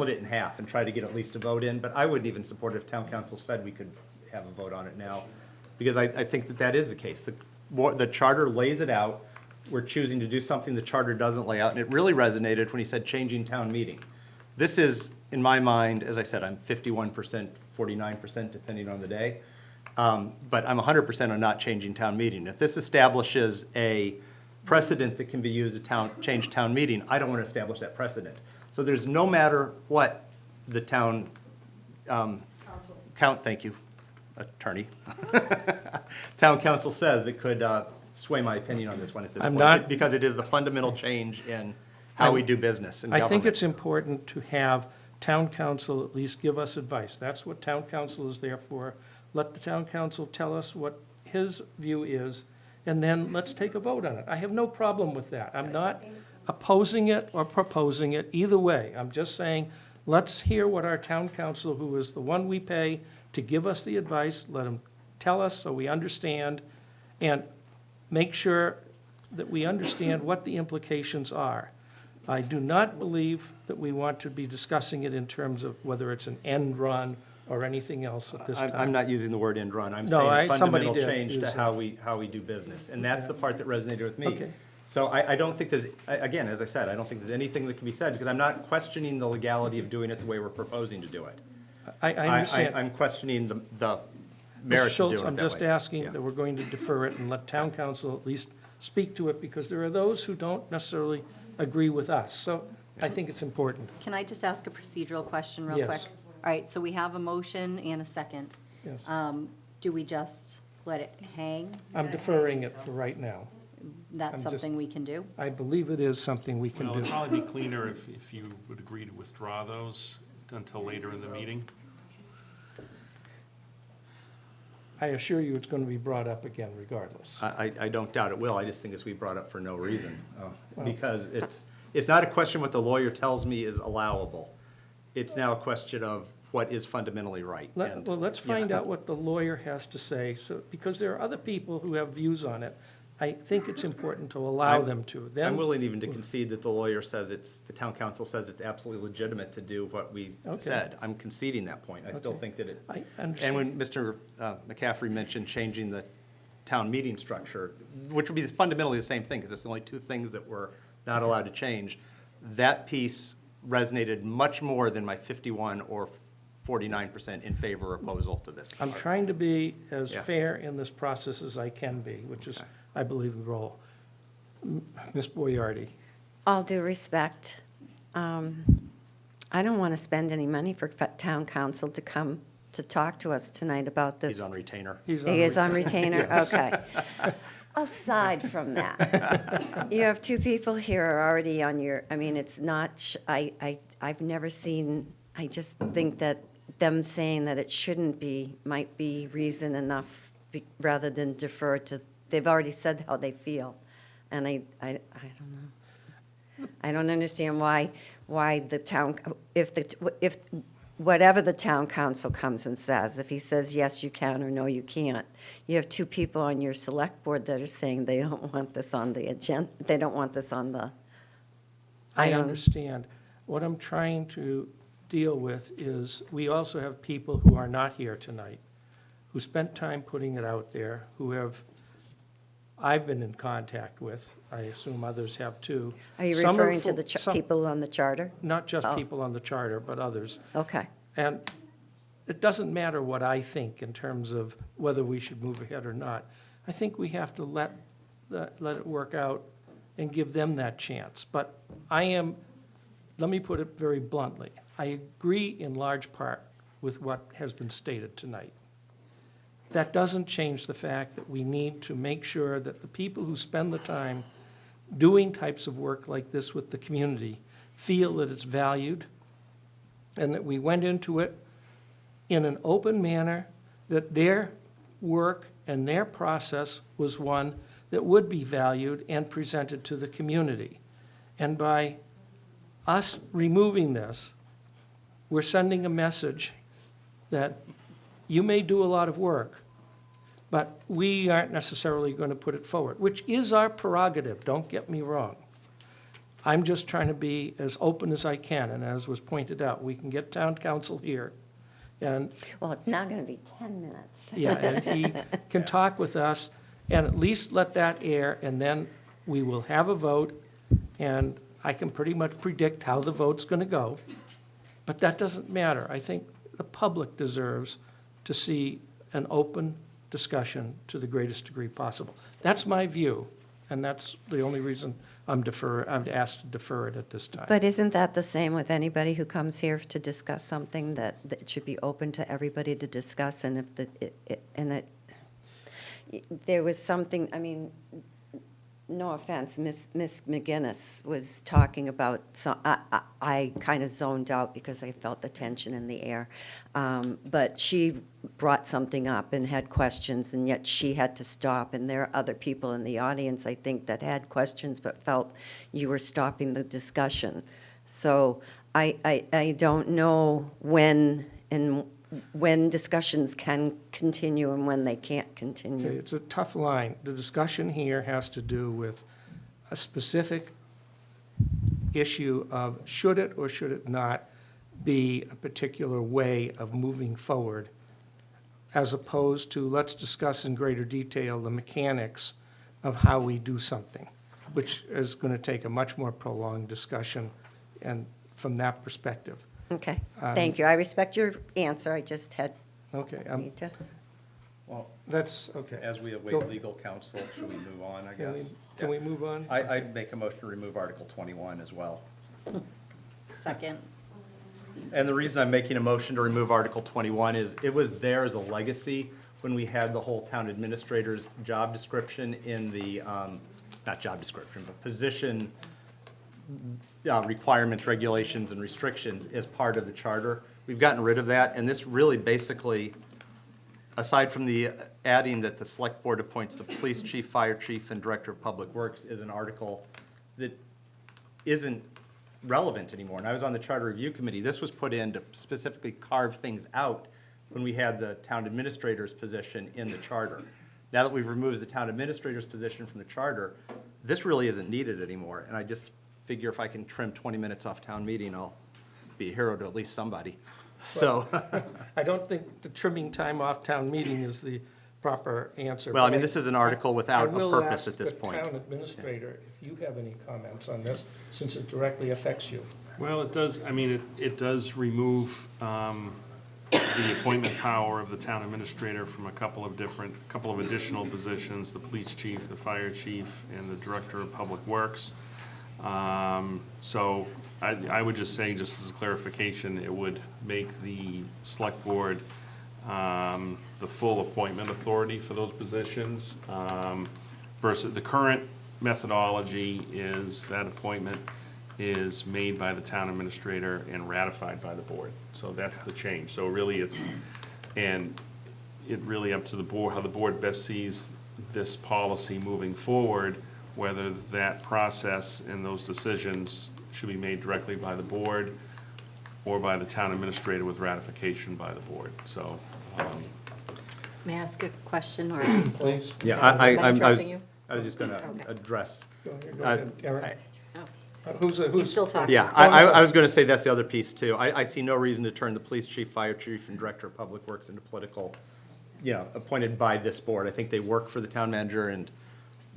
it in half and try to get at least a vote in, but I wouldn't even support it if town council said we could have a vote on it now, because I think that is the case. The charter lays it out. We're choosing to do something the charter doesn't lay out, and it really resonated when he said changing town meeting. This is, in my mind, as I said, I'm 51%, 49%, depending on the day, but I'm 100% on not changing town meeting. If this establishes a precedent that can be used to change town meeting, I don't want to establish that precedent. So there's no matter what the town thank you, attorney. Town council says that could sway my opinion on this one at this point, because it is the fundamental change in how we do business in government. I think it's important to have town council at least give us advice. That's what town council is there for. Let the town council tell us what his view is, and then let's take a vote on it. I have no problem with that. I'm not opposing it or proposing it, either way. I'm just saying, let's hear what our town council, who is the one we pay to give us the advice, let him tell us so we understand, and make sure that we understand what the implications are. I do not believe that we want to be discussing it in terms of whether it's an end run or anything else at this time. I'm not using the word end run. I'm No, saying a somebody fundamental did change use to that. how we do business. And that's the part that resonated with me. Okay. So I don't think there's, again, as I said, I don't think there's anything that can be said, because I'm not questioning the legality of doing it the way we're proposing to do it. I understand. I'm questioning the Mr. merits of Schultz, doing it I'm that just way. asking Yeah. that we're going to defer it and let town council at least speak to it, because there are those who don't necessarily agree with us. So I think it's important. Can I just ask a procedural question real Yes. quick? All right, so we have a motion and a second. Yes. Do we just let it hang? I'm deferring it for right now. That's I'm just- something we can do? I believe it is something we can Well, do. it'd probably be cleaner if you would agree to withdraw those until later in the meeting. I assure you it's going to be brought up again regardless. I don't doubt it will. I just think it's we brought up for no reason. Because it's not a question what the lawyer tells me is allowable. It's now a question of what is fundamentally right. And, Well, let's you know, find out what the lawyer has to say, so, because there are other people who have views on it. I think it's important to allow them to. Then I'm willing even to concede that the lawyer says the town council says it's absolutely legitimate to do what we Okay. said. I'm conceding that point. I still Okay. think that I and understand. when Mr. McCaffrey mentioned changing the town meeting structure, which would be fundamentally the same thing, because it's the only two things that we're not allowed to change, that piece resonated much more than my 51 or 49% in favor or opposal to this. I'm trying to be as Yeah. fair in this process as I can be, which is, I believe, the role. Ms. Boyardi, All due respect, I don't want to spend any money for town council to come to talk to us tonight about this. He's on retainer. he's on. He is on retain- retainer? Yes. Okay. Aside from that, you have two people here are already on your, I mean, it's not, I've never seen, I just think that them saying that it shouldn't be, might be reason enough, rather than defer to, they've already said how they feel. And I don't know. I don't understand why the town, if whatever the town council comes and says, if he says, yes, you can, or no, you can't, you have two people on your select board that are saying they don't want this on the agenda, they don't want this on the. I don't- understand. What I'm trying to deal with is, we also have people who are not here tonight, who spent time putting it out there, who have, I've been in contact with, I assume others have too. Are you Some are referring to full- the some- people on the charter? Not just Oh. people on the charter, but others. Okay. And it doesn't matter what I think in terms of whether we should move ahead or not. I think we have to let it work out and give them that chance. But let me put it very bluntly, I agree in large part with what has been stated tonight. That doesn't change the fact that we need to make sure that the people who spend the time doing types of work like this with the community feel that it's valued, and that we went into it in an open manner, that their work and their process was one that would be valued and presented to the community. And by us removing this, we're sending a message that you may do a lot of work, but we aren't necessarily going to put it forward, which is our prerogative, don't get me wrong. I'm just trying to be as open as I can, and as was pointed out, we can get town council here, and, Well, it's now going to be 10 minutes. yeah, and he can talk with us, and at least let that air, and then we will have a vote, and I can pretty much predict how the vote's going to go, but that doesn't matter. I think the public deserves to see an open discussion to the greatest degree possible. That's my view, and that's the only reason I'm asked to defer it at this time. But isn't that the same with anybody who comes here to discuss something, that it should be open to everybody to discuss? And if there was something, I mean, no offense, Miss McGinnis was talking about, I kind of zoned out because I felt the tension in the air. But she brought something up and had questions, and yet she had to stop. And there are other people in the audience, I think, that had questions but felt you were stopping the discussion. So I don't know when discussions can continue and when they can't Okay, continue. it's a tough line. The discussion here has to do with a specific issue of should it or should it not be a particular way of moving forward, as opposed to let's discuss in greater detail the mechanics of how we do something, which is going to take a much more prolonged discussion, and from that perspective. Okay, thank you. I respect your answer. I just had, Okay, need to. Well, that's, okay. as we Go. await legal counsel, should we move on, I Can we- guess? Can we move on? I'd make a motion to remove Article 21 as well. Second. And the reason I'm making a motion to remove Article 21 is it was there as a legacy when we had the whole town administrator's job description in the, not job description, but position requirements, regulations, and restrictions as part of the charter. We've gotten rid of that, and this really basically, aside from the adding that the select board appoints the police chief, fire chief, and director of public works, is an article that isn't relevant anymore. And I was on the charter review committee. This was put in to specifically carve things out when we had the town administrator's position in the charter. Now that we've removed the town administrator's position from the charter, this really isn't needed anymore. And I just figure if I can trim 20 minutes off town meeting, I'll be a hero to at least somebody. So, I don't think the trimming time off town meeting is the proper answer. well, I but mean, this is an article without a purpose at this point. I will ask the town administrator if you have any comments on this, since it directly affects you. Well, it does, I mean, it does remove the appointment power of the town administrator from a couple of additional positions, the police chief, the fire chief, and the director of public works. So I would just say, just as a clarification, it would make the select board the full appointment authority for those positions, versus the current methodology is that appointment is made by the town administrator and ratified by the board. So that's the change. So really it really up to the board, how the board best sees this policy moving forward, whether that process and those decisions should be made directly by the board or by the town administrator with ratification by the board. So, May I ask a question, or are you still? Please. Yeah, Am I I interrupting you? was just going to Okay. address. Go ahead, Aaron. Oh, Who's He's still talking. Yeah, I was going to say that's the other piece, too. I see no reason to turn the police chief, fire chief, and director of public works into political, appointed by this board. I think they work for the town manager, and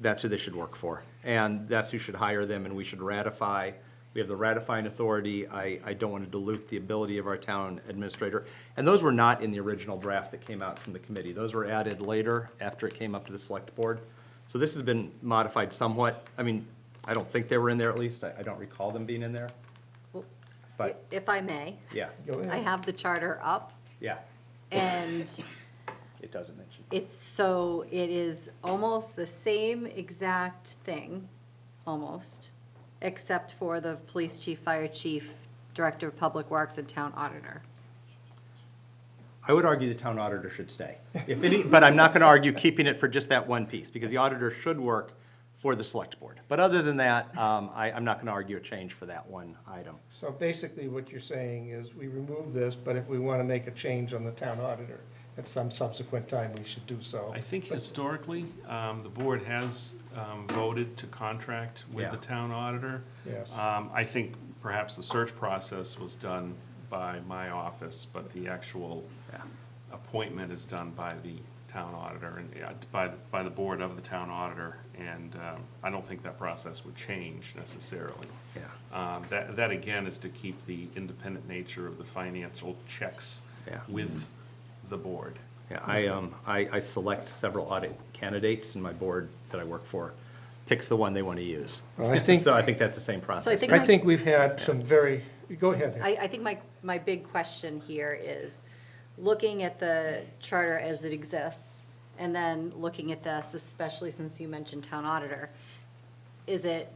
that's who they should work for. And that's who should hire them, and we should ratify. We have the ratifying authority. I don't want to dilute the ability of our town administrator. And those were not in the original draft that came out from the committee. Those were added later, after it came up to the select board. So this has been modified somewhat. I mean, I don't think they were in there, at least. I don't recall them being in there. Well, But, If I may, yeah, Go ahead. I have the charter up, yeah, and it doesn't mention. it is almost the same exact thing, almost, except for the police chief, fire chief, director of public works, and town auditor. I would argue the town auditor should stay. If any, but I'm not going to argue keeping it for just that one piece, because the auditor should work for the select board. But other than that, I'm not going to argue a change for that one item. So basically, what you're saying is, we remove this, but if we want to make a change on the town auditor at some subsequent time, we should do so. I think historically, the board has voted to contract with Yeah. the town auditor. Yes. I think perhaps the search process was done by my office, but the actual appointment is done by the town auditor and by the board of the town auditor. And I don't think that process would change necessarily. Yeah. That again is to keep the independent nature of the financial checks Yeah. with the board. Yeah, I select several audit candidates, and my board that I work for picks the one they want to use. Well, I think- So I think that's the same process. think I think we've had some very, go ahead. I think my big question here is, looking at the charter as it exists, and then looking at this, especially since you mentioned town auditor, is it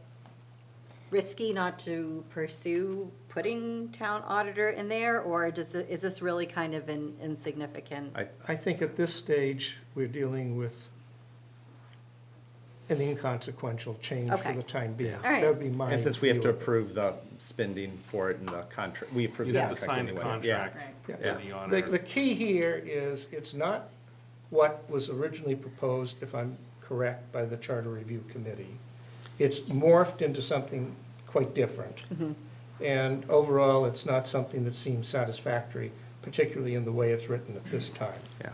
risky not to pursue putting town auditor in there, or is this really kind of insignificant? I think at this stage, we're dealing with an inconsequential change for Okay. the time being. All right. That would be my And since we have to view. approve the spending for it in the contract, we approve You'd the have to contract sign the anyway. contract Yeah. with the The auditor. key here is, it's not what was originally proposed, if I'm correct, by the Charter Review Committee. It's morphed into something quite different. And overall, it's not something that seems satisfactory, particularly in the way it's written at this time. Yeah.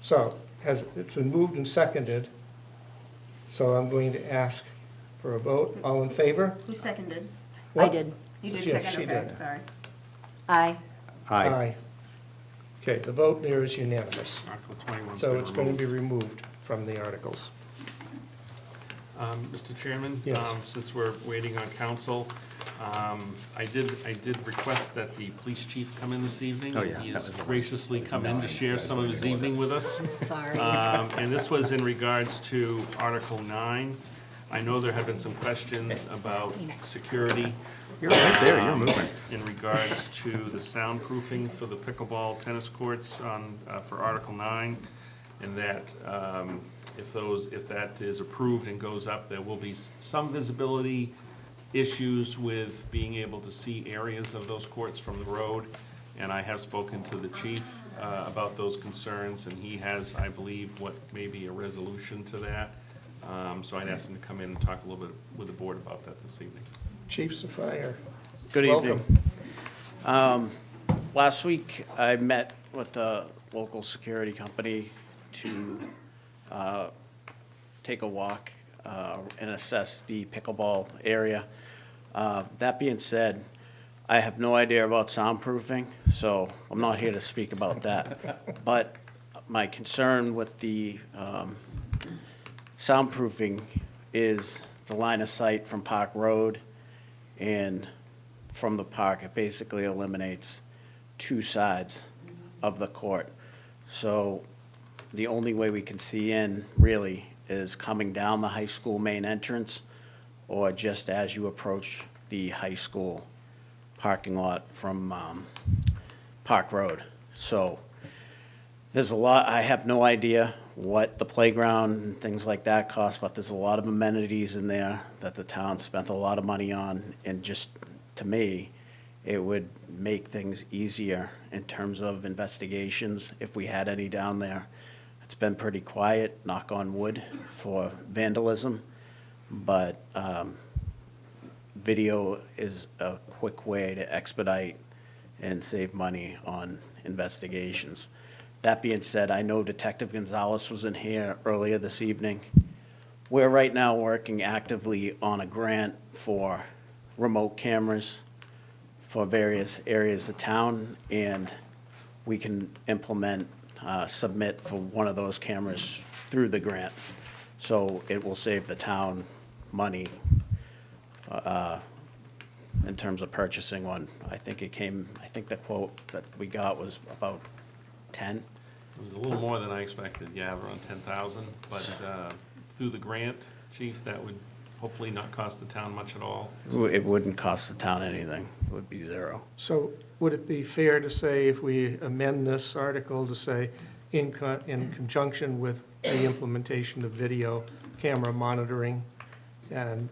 So, it's been moved and seconded, so I'm going to ask for a vote. All in favor? Who seconded? I did. You did Yes, second, she okay, did. sorry. Aye. Aye. Okay, the vote there is unanimous. Article 21 's So been it's going to be removed. removed from the articles. Mr. Chairman? Yes. Since we're waiting on council, I did request that the police chief come in this evening. Oh, yeah, He that has was the one. graciously come in to share some of his evening with us. I'm sorry. And this was in regards to Article 9. I know there have been some questions about security. You're right there, you're moving. In regards to the soundproofing for the pickleball tennis courts for Article 9, and that if that is approved and goes up, there will be some visibility issues with being able to see areas of those courts from the road. And I have spoken to the chief about those concerns, and he has, I believe, what may be a resolution to that. So I'd ask him to come in and talk a little bit with the board about that this evening. Chief Sapphire. Good evening. Welcome. Last week, I met with the local security company to take a walk and assess the pickleball area. That being said, I have no idea about soundproofing, so I'm not here to speak about that. But my concern with the soundproofing is the line of sight from Park Road and from the park. It basically eliminates two sides of the court. So the only way we can see in, really, is coming down the high school main entrance or just as you approach the high school parking lot from Park Road. So there's a lot, I have no idea what the playground and things like that cost, but there's a lot of amenities in there that the town spent a lot of money on. And just, to me, it would make things easier in terms of investigations if we had any down there. It's been pretty quiet, knock on wood, for vandalism, but video is a quick way to expedite and save money on investigations. That being said, I know Detective Gonzalez was in here earlier this evening. We're right now working actively on a grant for remote cameras for various areas of town, and we can implement, submit for one of those cameras through the grant. So it will save the town money in terms of purchasing one. I think the quote that we got was about 10. It was a little more than I expected, yeah, around 10,000, but through the grant, Chief, that would hopefully not cost the town much at all. It wouldn't cost the town anything. It would be zero. So would it be fair to say, if we amend this article to say, in conjunction with the implementation of video camera monitoring, and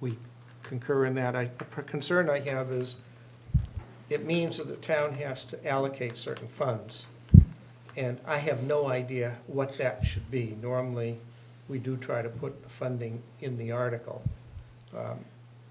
we concur in that? The concern I have is, it means that the town has to allocate certain funds, and I have no idea what that should be. Normally, we do try to put the funding in the article.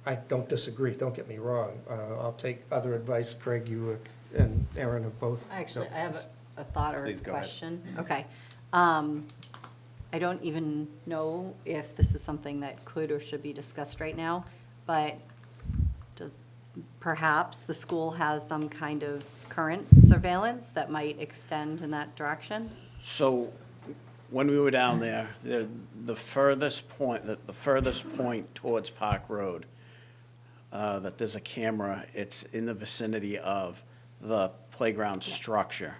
I don't disagree, don't get me wrong. I'll take other advice. Craig, you and Aaron have both. Actually, I have a thought or a Please go ahead. question. Okay. I don't even know if this is something that could or should be discussed right now, but does, perhaps the school has some kind of current surveillance that might extend in that direction? So when we were down there, the furthest point towards Park Road, that there's a camera, it's in the vicinity of the playground structure,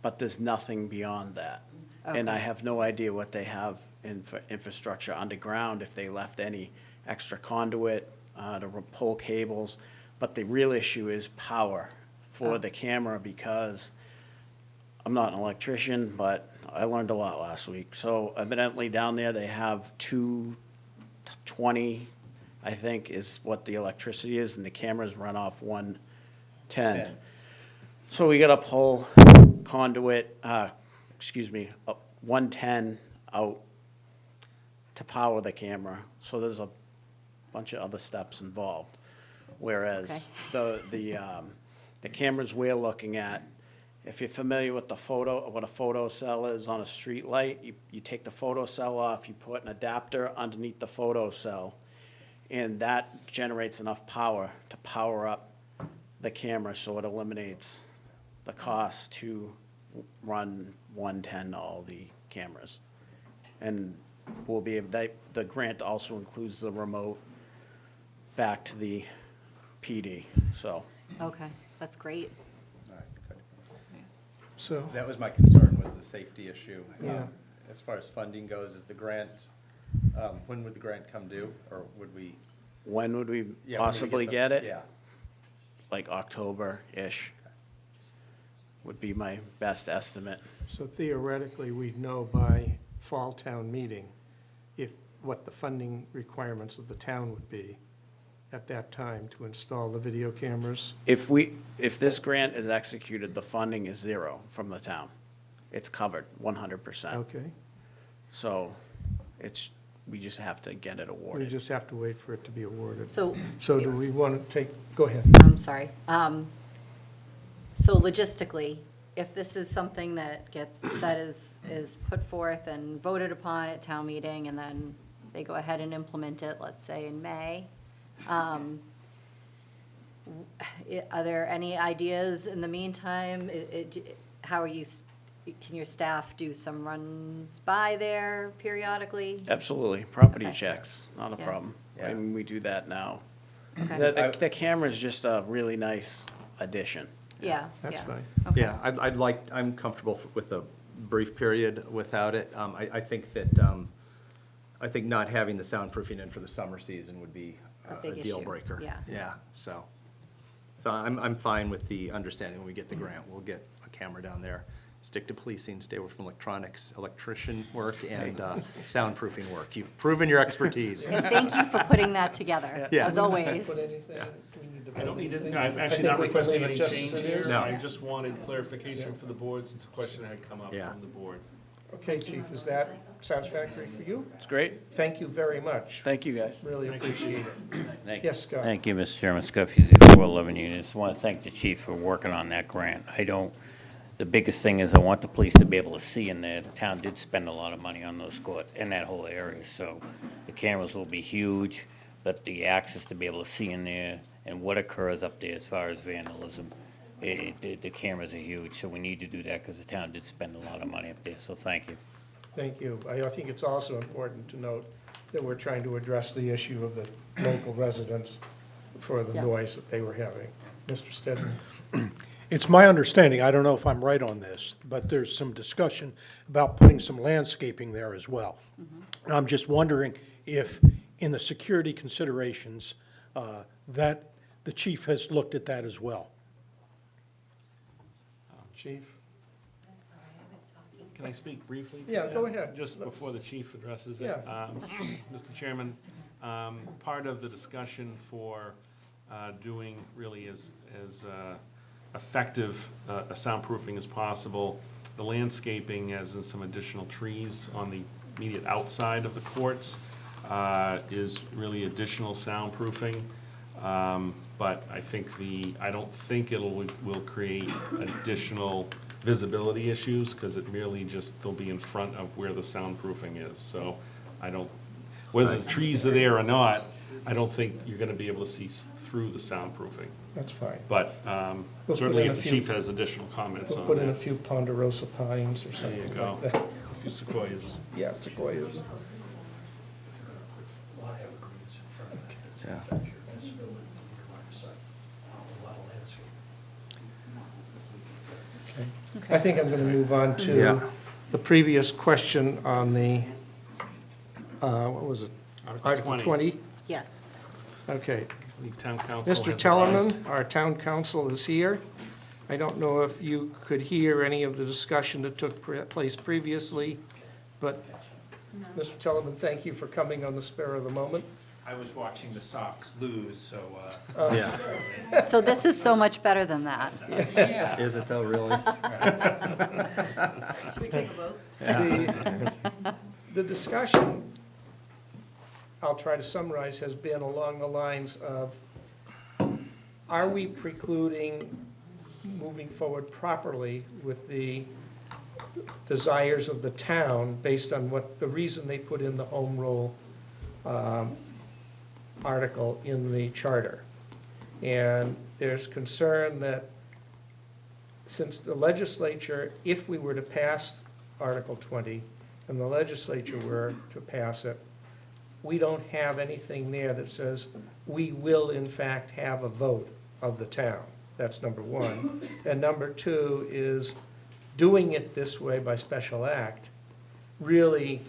but there's nothing beyond that. And I Okay. have no idea what they have in for infrastructure underground, if they left any extra conduit to pull cables. But the real issue is power for the camera, because I'm not an electrician, but I learned a lot last week. So evidently down there, they have 220, I think, is what the electricity is, and the cameras run off 110. So we gotta pull conduit, 110 out to power the camera. So there's a bunch of other steps involved. Whereas the cameras we're looking at, if you're familiar with what a photo cell is on a street light, you take the photo cell off, you put an adapter underneath the photo cell, and that generates enough power to power up the camera, so it eliminates the cost to run 110 to all the cameras. And we'll be able, the grant also includes the remote back to the PD, so. Okay, that's great. All right, good. So, That was my concern, was the safety issue. Yeah. As far as funding goes, is the grant, when would the grant come due, or would we? When would we Yeah, when do we possibly the- get it? Yeah. Like October-ish would be my best estimate. so theoretically, we'd know by fall town meeting what the funding requirements of the town would be at that time to install the video cameras. If this grant is executed, the funding is zero from the town. It's covered 100%. Okay, So we just have to get it we awarded. just have to wait for it to be awarded. So, So do we want to go ahead. I'm sorry. So logistically, if this is something that is put forth and voted upon at town meeting, and then they go ahead and implement it, let's say in May, Are there any ideas in the meantime? How are you, can your staff do some runs by there periodically? Absolutely, property Okay. checks, not a Yeah. problem. I Yeah. mean, we do that now. Okay. The camera's just a really nice addition. Yeah, That's yeah. fine. Okay. Yeah, I'm comfortable with a brief period without it. I think that, I think not having the soundproofing in for the summer season would be A a big deal issue, breaker. yeah. Yeah, so I'm fine with the understanding when we get the grant, we'll get a camera down there. Stick to policing, stay away from electronics, electrician work, and soundproofing work. You've proven your expertise. And thank you for putting that together, Yeah. as always. Put anything, we need to I don't vote need it, anything? no, I'm I actually think not we can requesting leave it any just change as it here. is. No. I just wanted clarification for the board since the question had come up Yeah. from the board. Okay, Chief, is that satisfactory for you? It's great. Thank you very much. Thank you, guys. Really appreciate it. Yes, Scott? Thank you, Mr. Chairman. Scott Fusey, 411 Units. I want to thank the chief for working on that grant. The biggest thing is I want the police to be able to see in there. The town did spend a lot of money on those courts in that whole area, so the cameras will be huge, but the access to be able to see in there and what occurs up there as far as vandalism, the cameras are huge, so we need to do that because the town did spend a lot of money up there, so thank you. Thank you. I think it's also important to note that we're trying to address the issue of the local residents for the Yeah. noise that they were having. Mr. Stedman? It's my understanding, I don't know if I'm right on this, but there's some discussion about putting some landscaping there as well. And I'm just wondering if, in the security considerations, that the chief has looked at that as well. Chief? Can I speak briefly to Yeah, that? go ahead. Just before the chief addresses it? Yeah. Mr. Chairman, part of the discussion for doing really as effective a soundproofing as possible, the landscaping, as in some additional trees on the immediate outside of the courts, is really additional soundproofing. But I don't think will create additional visibility issues, because it merely they'll be in front of where the soundproofing is. So whether the trees are there or not, I don't think you're gonna be able to see through the soundproofing. That's fine. But We'll put certainly in a if the few- chief has additional comments We'll on put in a that. few ponderosa pines or There something you like go. that. A few sequoias. Yeah, sequoias. Yeah. I think I'm going to move on Yeah. to the previous question on the, what was it? Article 20? Yes. Okay. I believe town council Mr. has Tellerman, arrived. our town council is here. I don't know if you could hear any of the discussion that took place previously, but, Mr. Tellerman, thank you for coming on the spur of the moment. I was watching the Sox lose, so, Yeah. So this is so much better than that. yeah. Is it though, really? Should we take a vote? The discussion, I'll try to summarize, has been along the lines of, are we precluding moving forward properly with the desires of the town based on what, the reason they put in the home rule article in the charter? And there's concern that since the legislature, if we were to pass Article 20, and the legislature were to pass it, we don't have anything there that says we will in fact have a vote of the town. That's number one. And number two is doing it this way by special act, really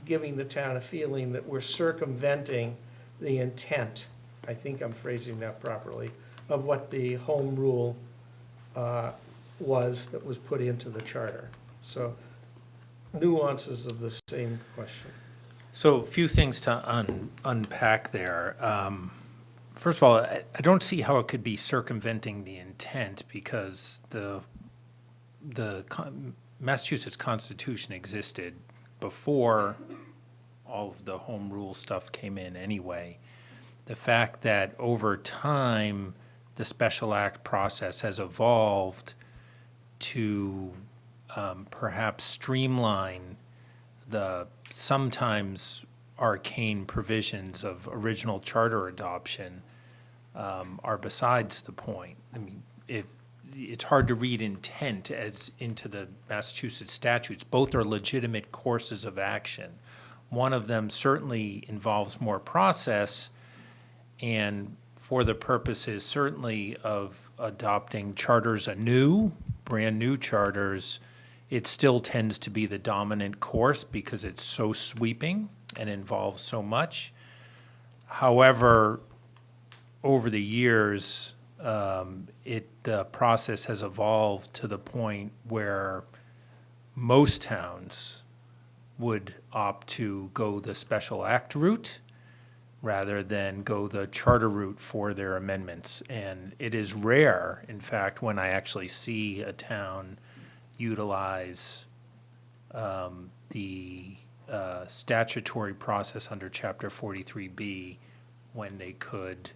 giving the town a feeling that we're circumventing the intent, I think I'm phrasing that properly, of what the home rule was that was put into the charter. So nuances of the same question. So a few things to unpack there. First of all, I don't see how it could be circumventing the intent, because the Massachusetts Constitution existed before all of the home rule stuff came in anyway. The fact that over time, the special act process has evolved to perhaps streamline the sometimes arcane provisions of original charter adoption are besides the point. I mean, it's hard to read intent as into the Massachusetts statutes. Both are legitimate courses of action. One of them certainly involves more process, and for the purposes certainly of adopting charters anew, brand new charters, it still tends to be the dominant course because it's so sweeping and involves so much. However, over the years, the process has evolved to the point where most towns would opt to go the special act route rather than go the charter route for their amendments. And it is rare, in fact, when I actually see a town utilize the statutory process under Chapter 43B when they could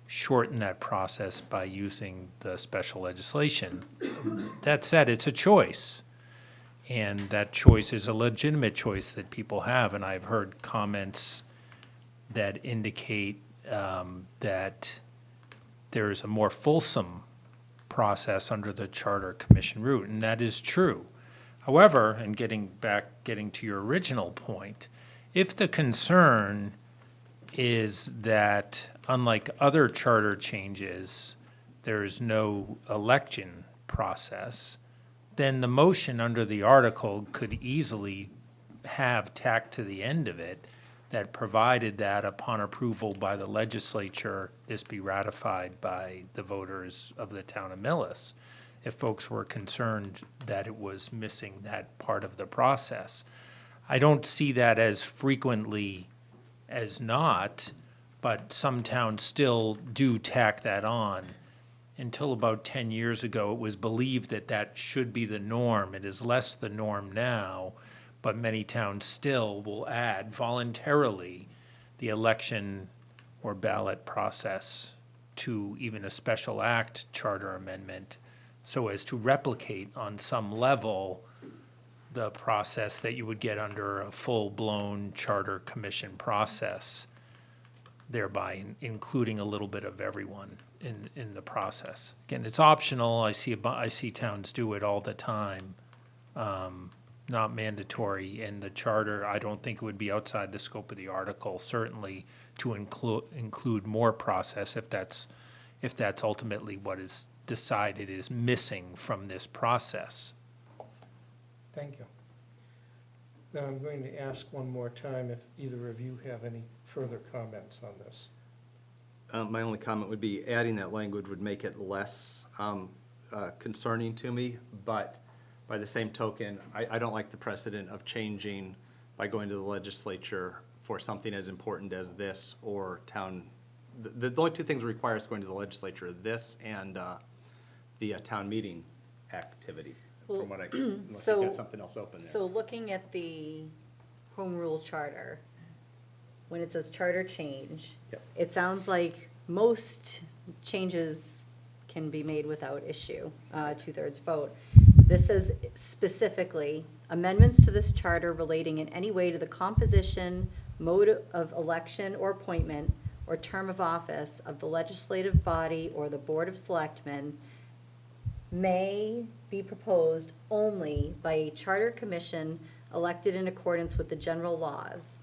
shorten that process by using the special legislation. That said, it's a choice. And that choice is a legitimate choice that people have. And I've heard comments that indicate that there is a more fulsome process under the Charter Commission route, and that is true. However, and getting to your original point, if the concern is that, unlike other charter changes, there is no election process, then the motion under the article could easily have tacked to the end of it that provided that upon approval by the legislature, this be ratified by the voters of the town of Millis, if folks were concerned that it was missing that part of the process. I don't see that as frequently as not, but some towns still do tack that on. Until about 10 years ago, it was believed that that should be the norm. It is less the norm now, but many towns still will add voluntarily the election or ballot process to even a special act charter amendment so as to replicate on some level the process that you would get under a full-blown charter commission process, thereby including a little bit of everyone in the process. Again, it's optional. I see towns do it all the time. Not mandatory in the charter. I don't think it would be outside the scope of the article, certainly to include more process if that's ultimately what is decided is missing from this process. Thank you. Now, I'm going to ask one more time if either of you have any further comments on this. My only comment would be adding that language would make it less concerning to me, but by the same token, I don't like the precedent of changing by going to the legislature for something as important as this or town. The only two things require is going to the legislature, this and the town meeting activity, from what unless you got something else open there. So looking at the home rule charter, when it says charter change, Yep. it sounds like most changes can be made without issue, 2/3 vote. This says specifically, amendments to this charter relating in any way to the composition, mode of election or appointment, or term of office of the legislative body or the Board of Selectmen may be proposed only by a charter commission elected in accordance with the general laws.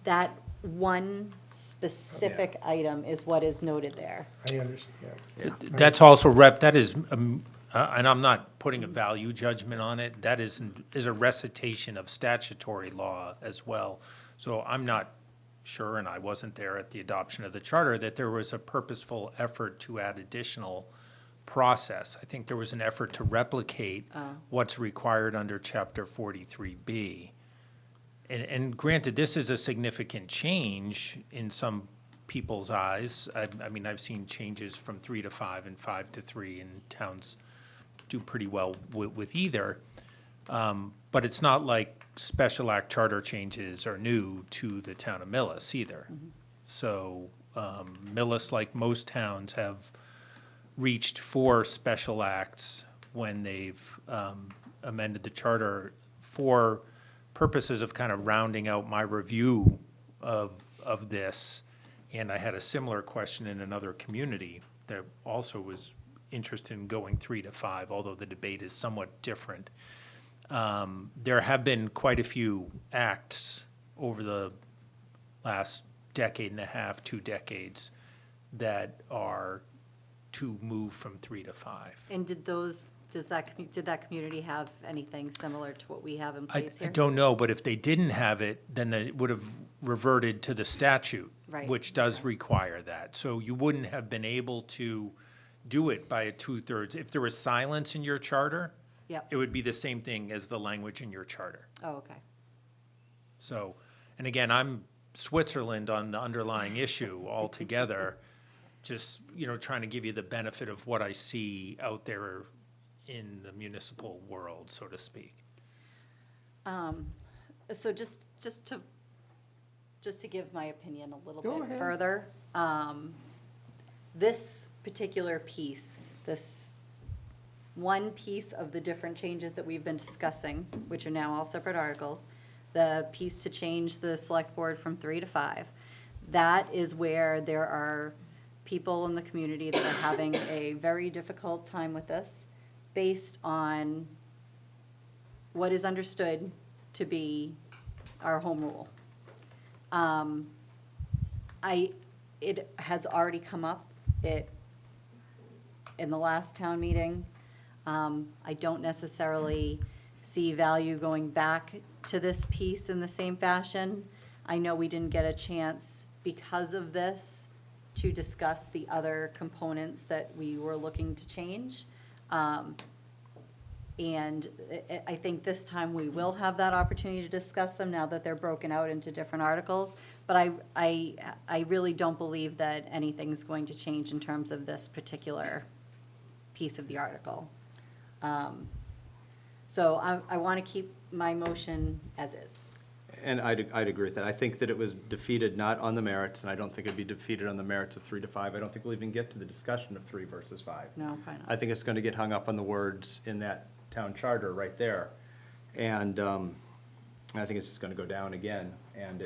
That one specific item is what is noted there. I understand. That's also that is, and I'm not putting a value judgment on it, that is a recitation of statutory law as well. So I'm not sure, and I wasn't there at the adoption of the charter, that there was a purposeful effort to add additional process. I think there was an effort to replicate what's required under Chapter 43B. And granted, this is a significant change in some people's eyes. I mean, I've seen changes from 3 to 5 and 5 to 3, and towns do pretty well with either. But it's not like special act charter changes are new to the town of Millis either. Mm-hmm. So Millis, like most towns, have reached for special acts when they've amended the charter for purposes of kind of rounding out my review of this And I had a similar question in another community that also was interested in going 3 to 5, although the debate is somewhat different. There have been quite a few acts over the last decade and a half, 2 decades, that are to move from 3 to 5. And did that community have anything similar to what we have in I place here? don't know, but if they didn't have it, then it would have reverted to the statute, Right. which does require that. So you wouldn't have been able to do it by a 2/3. If there was silence in your charter, Yep. it would be the same thing as the language in your charter. Oh, okay. So, and again, I'm Switzerland on the underlying issue altogether, just, trying to give you the benefit of what I see out there in the municipal world, so to speak. So just to give my opinion a little Go bit ahead. further, this particular piece, this one piece of the different changes that we've been discussing, which are now all separate articles, the piece to change the select board from 3 to 5, that is where there are people in the community that are having a very difficult time with this, based on what is understood to be our home rule. It has already come up in the last town meeting. I don't necessarily see value going back to this piece in the same fashion. I know we didn't get a chance because of this to discuss the other components that we were looking to change. And I think this time we will have that opportunity to discuss them now that they're broken out into different articles. But I really don't believe that anything's going to change in terms of this particular piece of the article. So I want to keep my motion as is. And I'd agree with that. I think that it was defeated not on the merits, and I don't think it'd be defeated on the merits of 3 to 5. I don't think we'll even get to the discussion of 3 versus 5. No, probably not. I think it's going to get hung up on the words in that town charter right there. And I think it's just going to go down again, and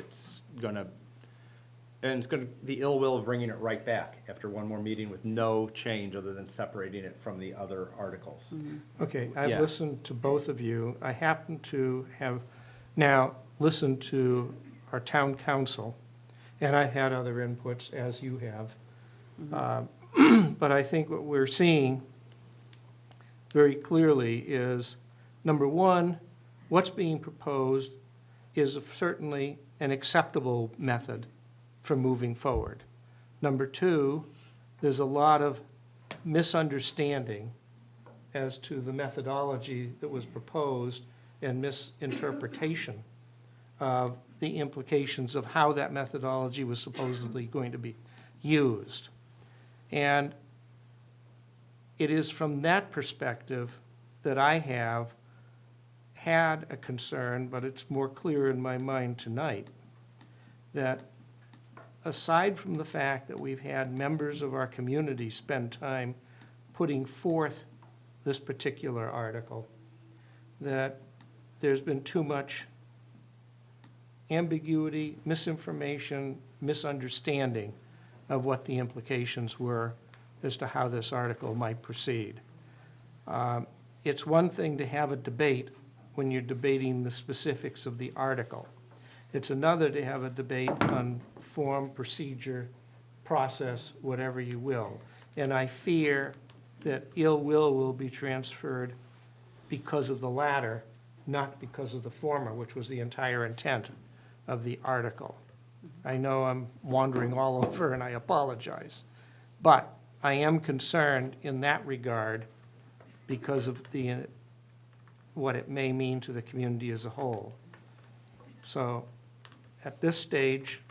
the ill will of bringing it right back after one more meeting with no change other than separating it from the other articles. Okay, I've Yeah. listened to both of you. I happen to have now listened to our town council, and I had other inputs, as you have. But I think what we're seeing very clearly is, number one, what's being proposed is certainly an acceptable method for moving forward. Number two, there's a lot of misunderstanding as to the methodology that was proposed and misinterpretation of the implications of how that methodology was supposedly going to be used. And it is from that perspective that I have had a concern, but it's more clear in my mind tonight, that aside from the fact that we've had members of our community spend time putting forth this particular article, that there's been too much ambiguity, misinformation, misunderstanding of what the implications were as to how this article might proceed. It's one thing to have a debate when you're debating the specifics of the article. It's another to have a debate on form, procedure, process, whatever you will. And I fear that ill will be transferred because of the latter, not because of the former, which was the entire intent of the article. I know I'm wandering all over, and I apologize. But I am concerned in that regard because of what it may mean to the community as a whole. So at this stage,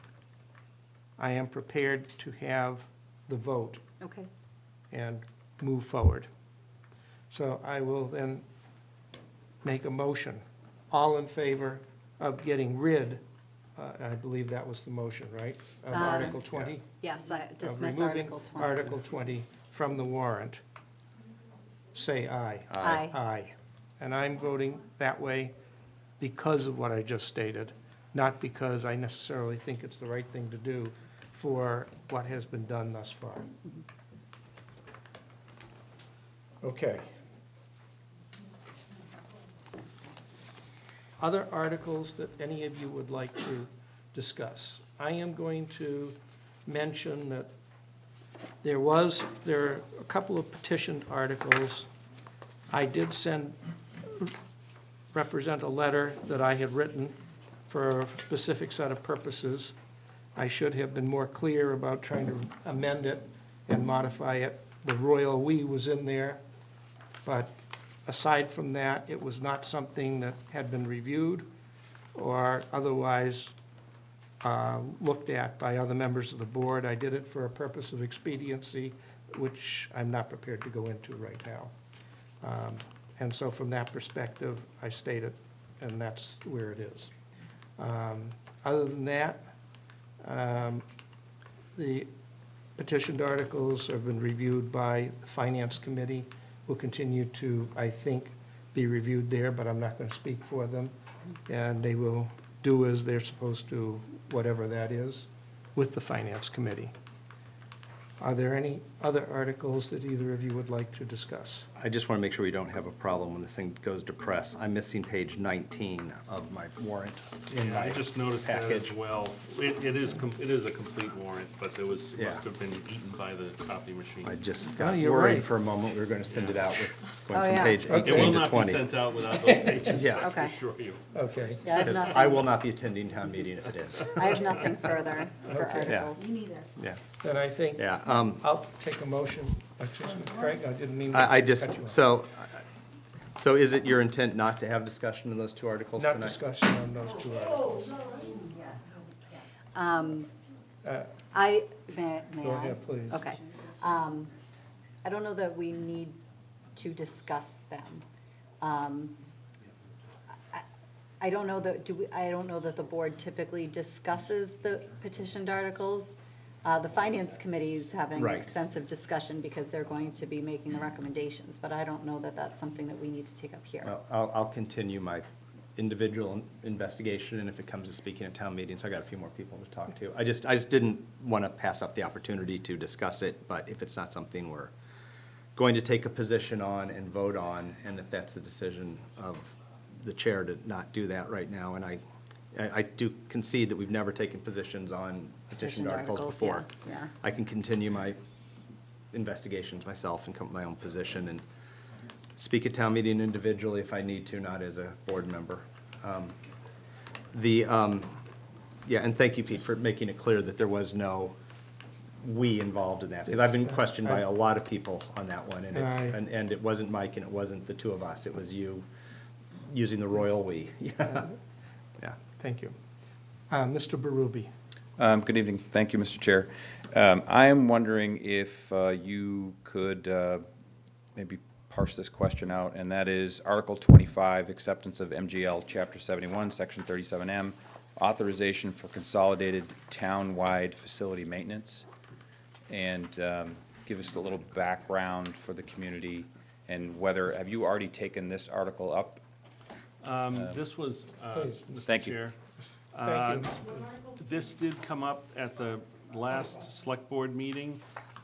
I am prepared to have the vote Okay. and move forward. So I will then make a motion. All in favor of getting rid, I believe that was the motion, right? Of Article 20? Yes, I Of dismiss removing Article 20. Article 20 from the warrant, say aye. Aye. Aye. And I'm voting that way because of what I just stated, not because I necessarily think it's the right thing to do for what has been done thus far. Okay. Other articles that any of you would like to discuss? I am going to mention that there are a couple of petitioned articles. I did represent a letter that I had written for a specific set of purposes. I should have been more clear about trying to amend it and modify it. The royal "we" was in there, but aside from that, it was not something that had been reviewed or otherwise looked at by other members of the board. I did it for a purpose of expediency, which I'm not prepared to go into right now. And so from that perspective, I state it, and that's where it is. Other than that, the petitioned articles have been reviewed by the Finance Committee, will continue to, I think, be reviewed there, but I'm not going to speak for them. And they will do as they're supposed to, whatever that is, with the Finance Committee. Are there any other articles that either of you would like to discuss? I just want to make sure we don't have a problem when this thing goes to press. I'm missing page 19 of my warrant in Yeah, I my just noticed that as package. well. It is a complete warrant, but there was, must have been eaten by the copy machine. I just Oh, got you're worried right. for a moment. We were going to send it out with, Oh, going from yeah. page Okay. It will 18 to not be 20. sent out without those pages, Yeah. I Okay. assure you. Okay. Yeah, I have I nothing, will not be attending town meeting if it is. I have nothing further for Okay. Yeah. articles. Me neither. Yeah. Then I think Yeah. I'll take a motion. Excuse me, Craig, I didn't mean to I cut just, you off. so is it your intent not to have discussion on those two articles tonight? Not discussion on those two articles. May Go I? ahead, please. Okay. I don't know that we need to discuss them. I don't know that, I don't know that the board typically discusses the petitioned articles. The Finance Committee is having Right. extensive discussion because they're going to be making the recommendations, but I don't know that that's something that we need to take up here. Well, I'll continue my individual investigation, and if it comes to speaking at town meetings, I got a few more people to talk to. I just didn't want to pass up the opportunity to discuss it, but if it's not something we're going to take a position on and vote on, and if that's the decision of the chair to not do that right now, and I do concede that we've never taken positions on petitioned articles before. Yeah. I can continue my investigations myself and come up with my own position and speak at town meeting individually if I need to, not as a board member. Yeah, and thank you, Pete, for making it clear that there was no "we" involved in that, because I've been questioned by a lot of people on that one, and and it wasn't Mike and it wasn't the two of us, it was you using the royal "we." Yeah. Yeah. Thank you. Mr. Berube. Good evening. Thank you, Mr. Chair. I am wondering if you could maybe parse this question out, and that is Article 25, Acceptance of MGL Chapter 71, Section 37M, Authorization for Consolidated Town-Wide Facility Maintenance, and give us a little background for the community, and whether, have you already taken this article up? This was, Please. Mr. Thank you. Chair. Thank you. This did come up at the last select board meeting.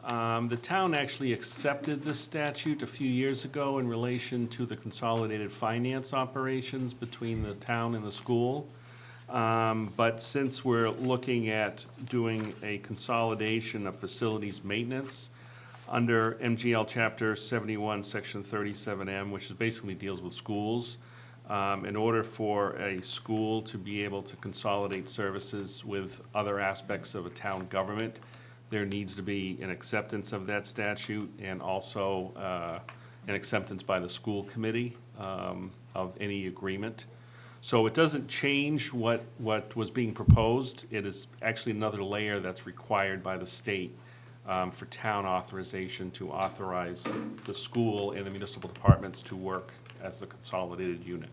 The town actually accepted this statute a few years ago in relation to the consolidated finance operations between the town and the school. But since we're looking at doing a consolidation of facilities maintenance under MGL Chapter 71, Section 37M, which is basically deals with schools, in order for a school to be able to consolidate services with other aspects of a town government, there needs to be an acceptance of that statute and also an acceptance by the school committee of any agreement. So it doesn't change what was being proposed. It is actually another layer that's required by the state for town authorization to authorize the school and the municipal departments to work as a consolidated unit.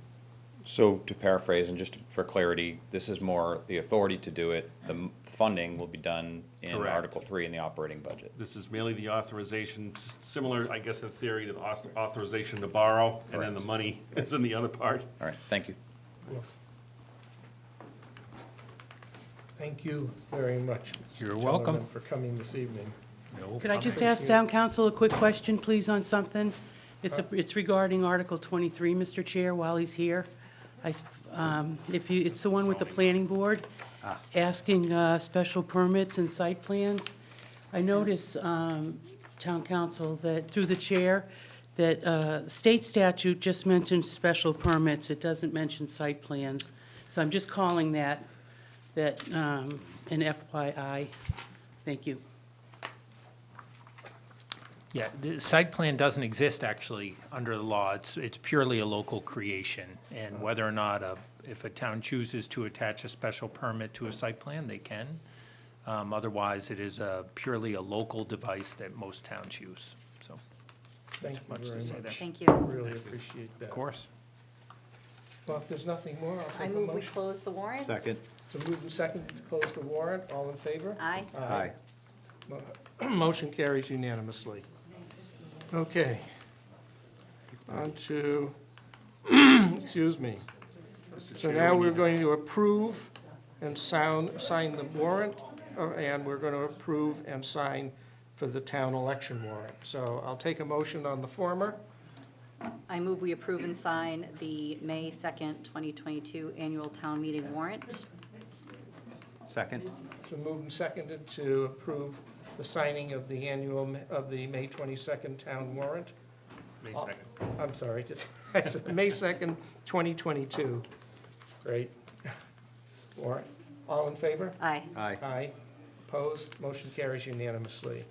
So to paraphrase, and just for clarity, this is more the authority to do it. The funding will be done in Correct. Article 3 in the operating budget. This is merely the authorization, similar, I guess, in theory, to the authorization to borrow, and then the Correct. money is in the other part. All right, thank you. Yes. Thank you very much. You're Mr. welcome. Gentleman, for coming this evening. No Could I just problem. ask town council a quick question, please, on something? It's regarding Article 23, Mr. Chair, while he's here. It's the one with the planning board, asking special permits and site plans. I notice, town council, that through the chair, that state statute just mentions special permits. It doesn't mention site plans. So I'm just calling that an FYI. Thank you. Yeah, the site plan doesn't exist actually under the law. It's purely a local creation. And whether or not if a town chooses to attach a special permit to a site plan, they can. Otherwise, it is purely a local device that most towns use, so. Thank you Much to very say much. there. Thank you. Really appreciate that. Of course. Well, if there's nothing more, I'll I take a move we motion. close the warrant. Second. So moved and seconded to close the warrant. All in favor? Aye. Aye. Motion carries unanimously. Okay. On to, excuse me. So now we're going to approve and sign the warrant, and we're going to approve and sign for the town election warrant. So I'll take a motion on the former. I move we approve and sign the May 2nd, 2022 annual town meeting warrant. Second. It's been moved and seconded to approve the signing of the May 22nd town warrant. May 2nd. I'm sorry, I said May 2nd, 2022. Great. Warrant. All in favor? Aye. Aye. Aye. Opposed? Motion carries unanimously.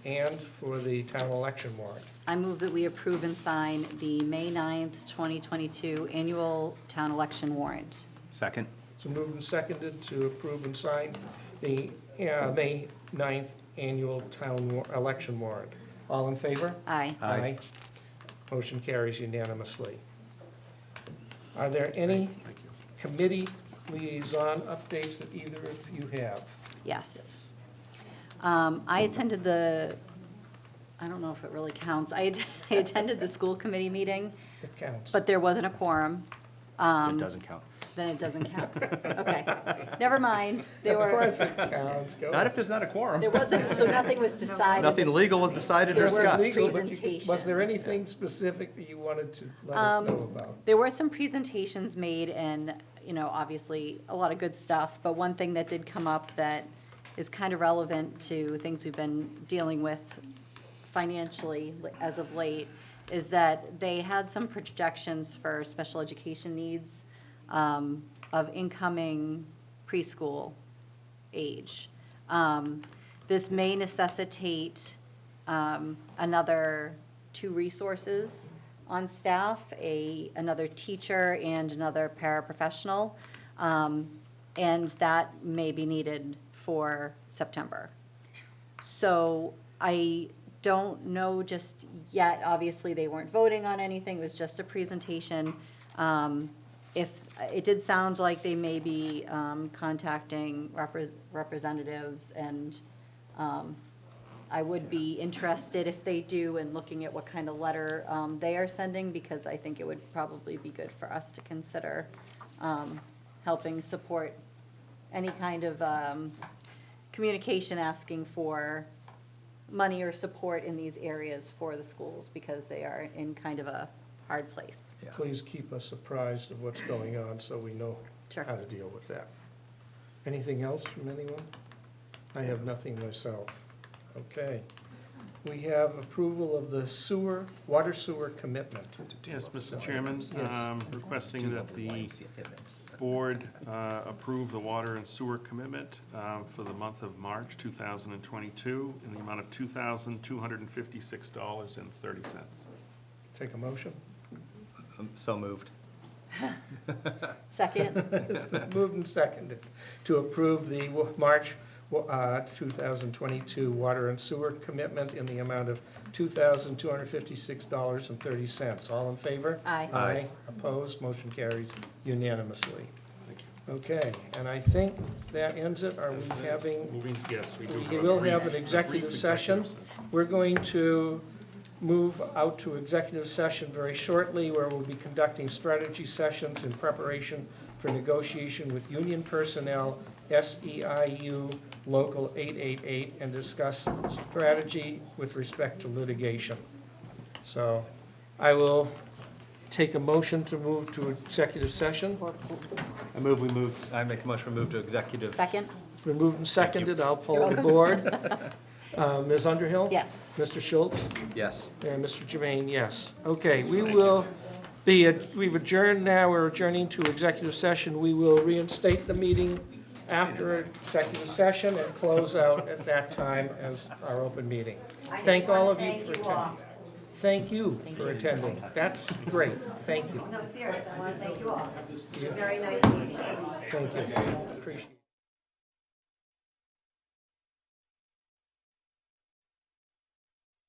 And for the town election warrant. I move that we approve and sign the May 9th, 2022 annual town election warrant. Second. So moved and seconded to approve and sign the May 9th annual town election warrant. All in favor? Aye. Aye. Motion carries unanimously. Are there any committee liaison updates that either of you have? Yes. I attended I don't know if it really counts. I attended the school committee meeting, It counts. but there wasn't a quorum. It doesn't count. Then it doesn't count. Okay, never mind. There Of were, course it counts. Go. Not if there's not a quorum. there wasn't, so nothing was decided. Nothing legal was decided or There were discussed. Legal, but was there presentations. anything specific that you wanted to let us know about? There were some presentations made and, obviously a lot of good stuff, but one thing that did come up that is kind of relevant to things we've been dealing with financially as of late is that they had some projections for special education needs of incoming preschool age. This may necessitate another 2 resources on staff, another teacher and another paraprofessional, and that may be needed for September. So I don't know just yet, obviously they weren't voting on anything, it was just a presentation. If, it did sound like they may be contacting representatives, and I would be interested if they do in looking at what kind of letter they are sending, because I think it would probably be good for us to consider helping support any kind of communication asking for money or support in these areas for the schools, because they are in kind of a hard place. Please keep us apprised of what's going on so we know Sure. how to deal with that. Anything else from anyone? I have nothing myself. Okay. We have approval of the water sewer commitment. Yes, Mr. Chairman, Yes. requesting that the board approve the water and sewer commitment for the month of March 2022 in the amount of $2,256.30. Take a motion. So moved. Second? It's been moved and seconded to approve the March 2022 water and sewer commitment in the amount of $2,256.30. All in favor? Aye. Aye. Opposed? Motion carries unanimously. Okay, and I think that ends it. Are we having? Yes, we do. We will have an executive session. We're going to move out to executive session very shortly, where we'll be conducting strategy sessions in preparation for negotiation with union personnel SEIU Local 888, and discuss strategy with respect to litigation. So I will take a motion to move to executive session. I make a motion to move to executive. Second? It's been moved and seconded. I'll poll the board. Ms. Underhill? Yes. Mr. Schultz? Yes. And Mr. Jermaine, yes. Okay, we've adjourned now, we're adjourning to executive session. We will reinstate the meeting after executive session and close out at that time as our open meeting. Thank all of you for attending. Thank you for attending. That's great, thank you. No, seriously, I want to thank you all. Very nice meeting. Thank you. Appreciate it.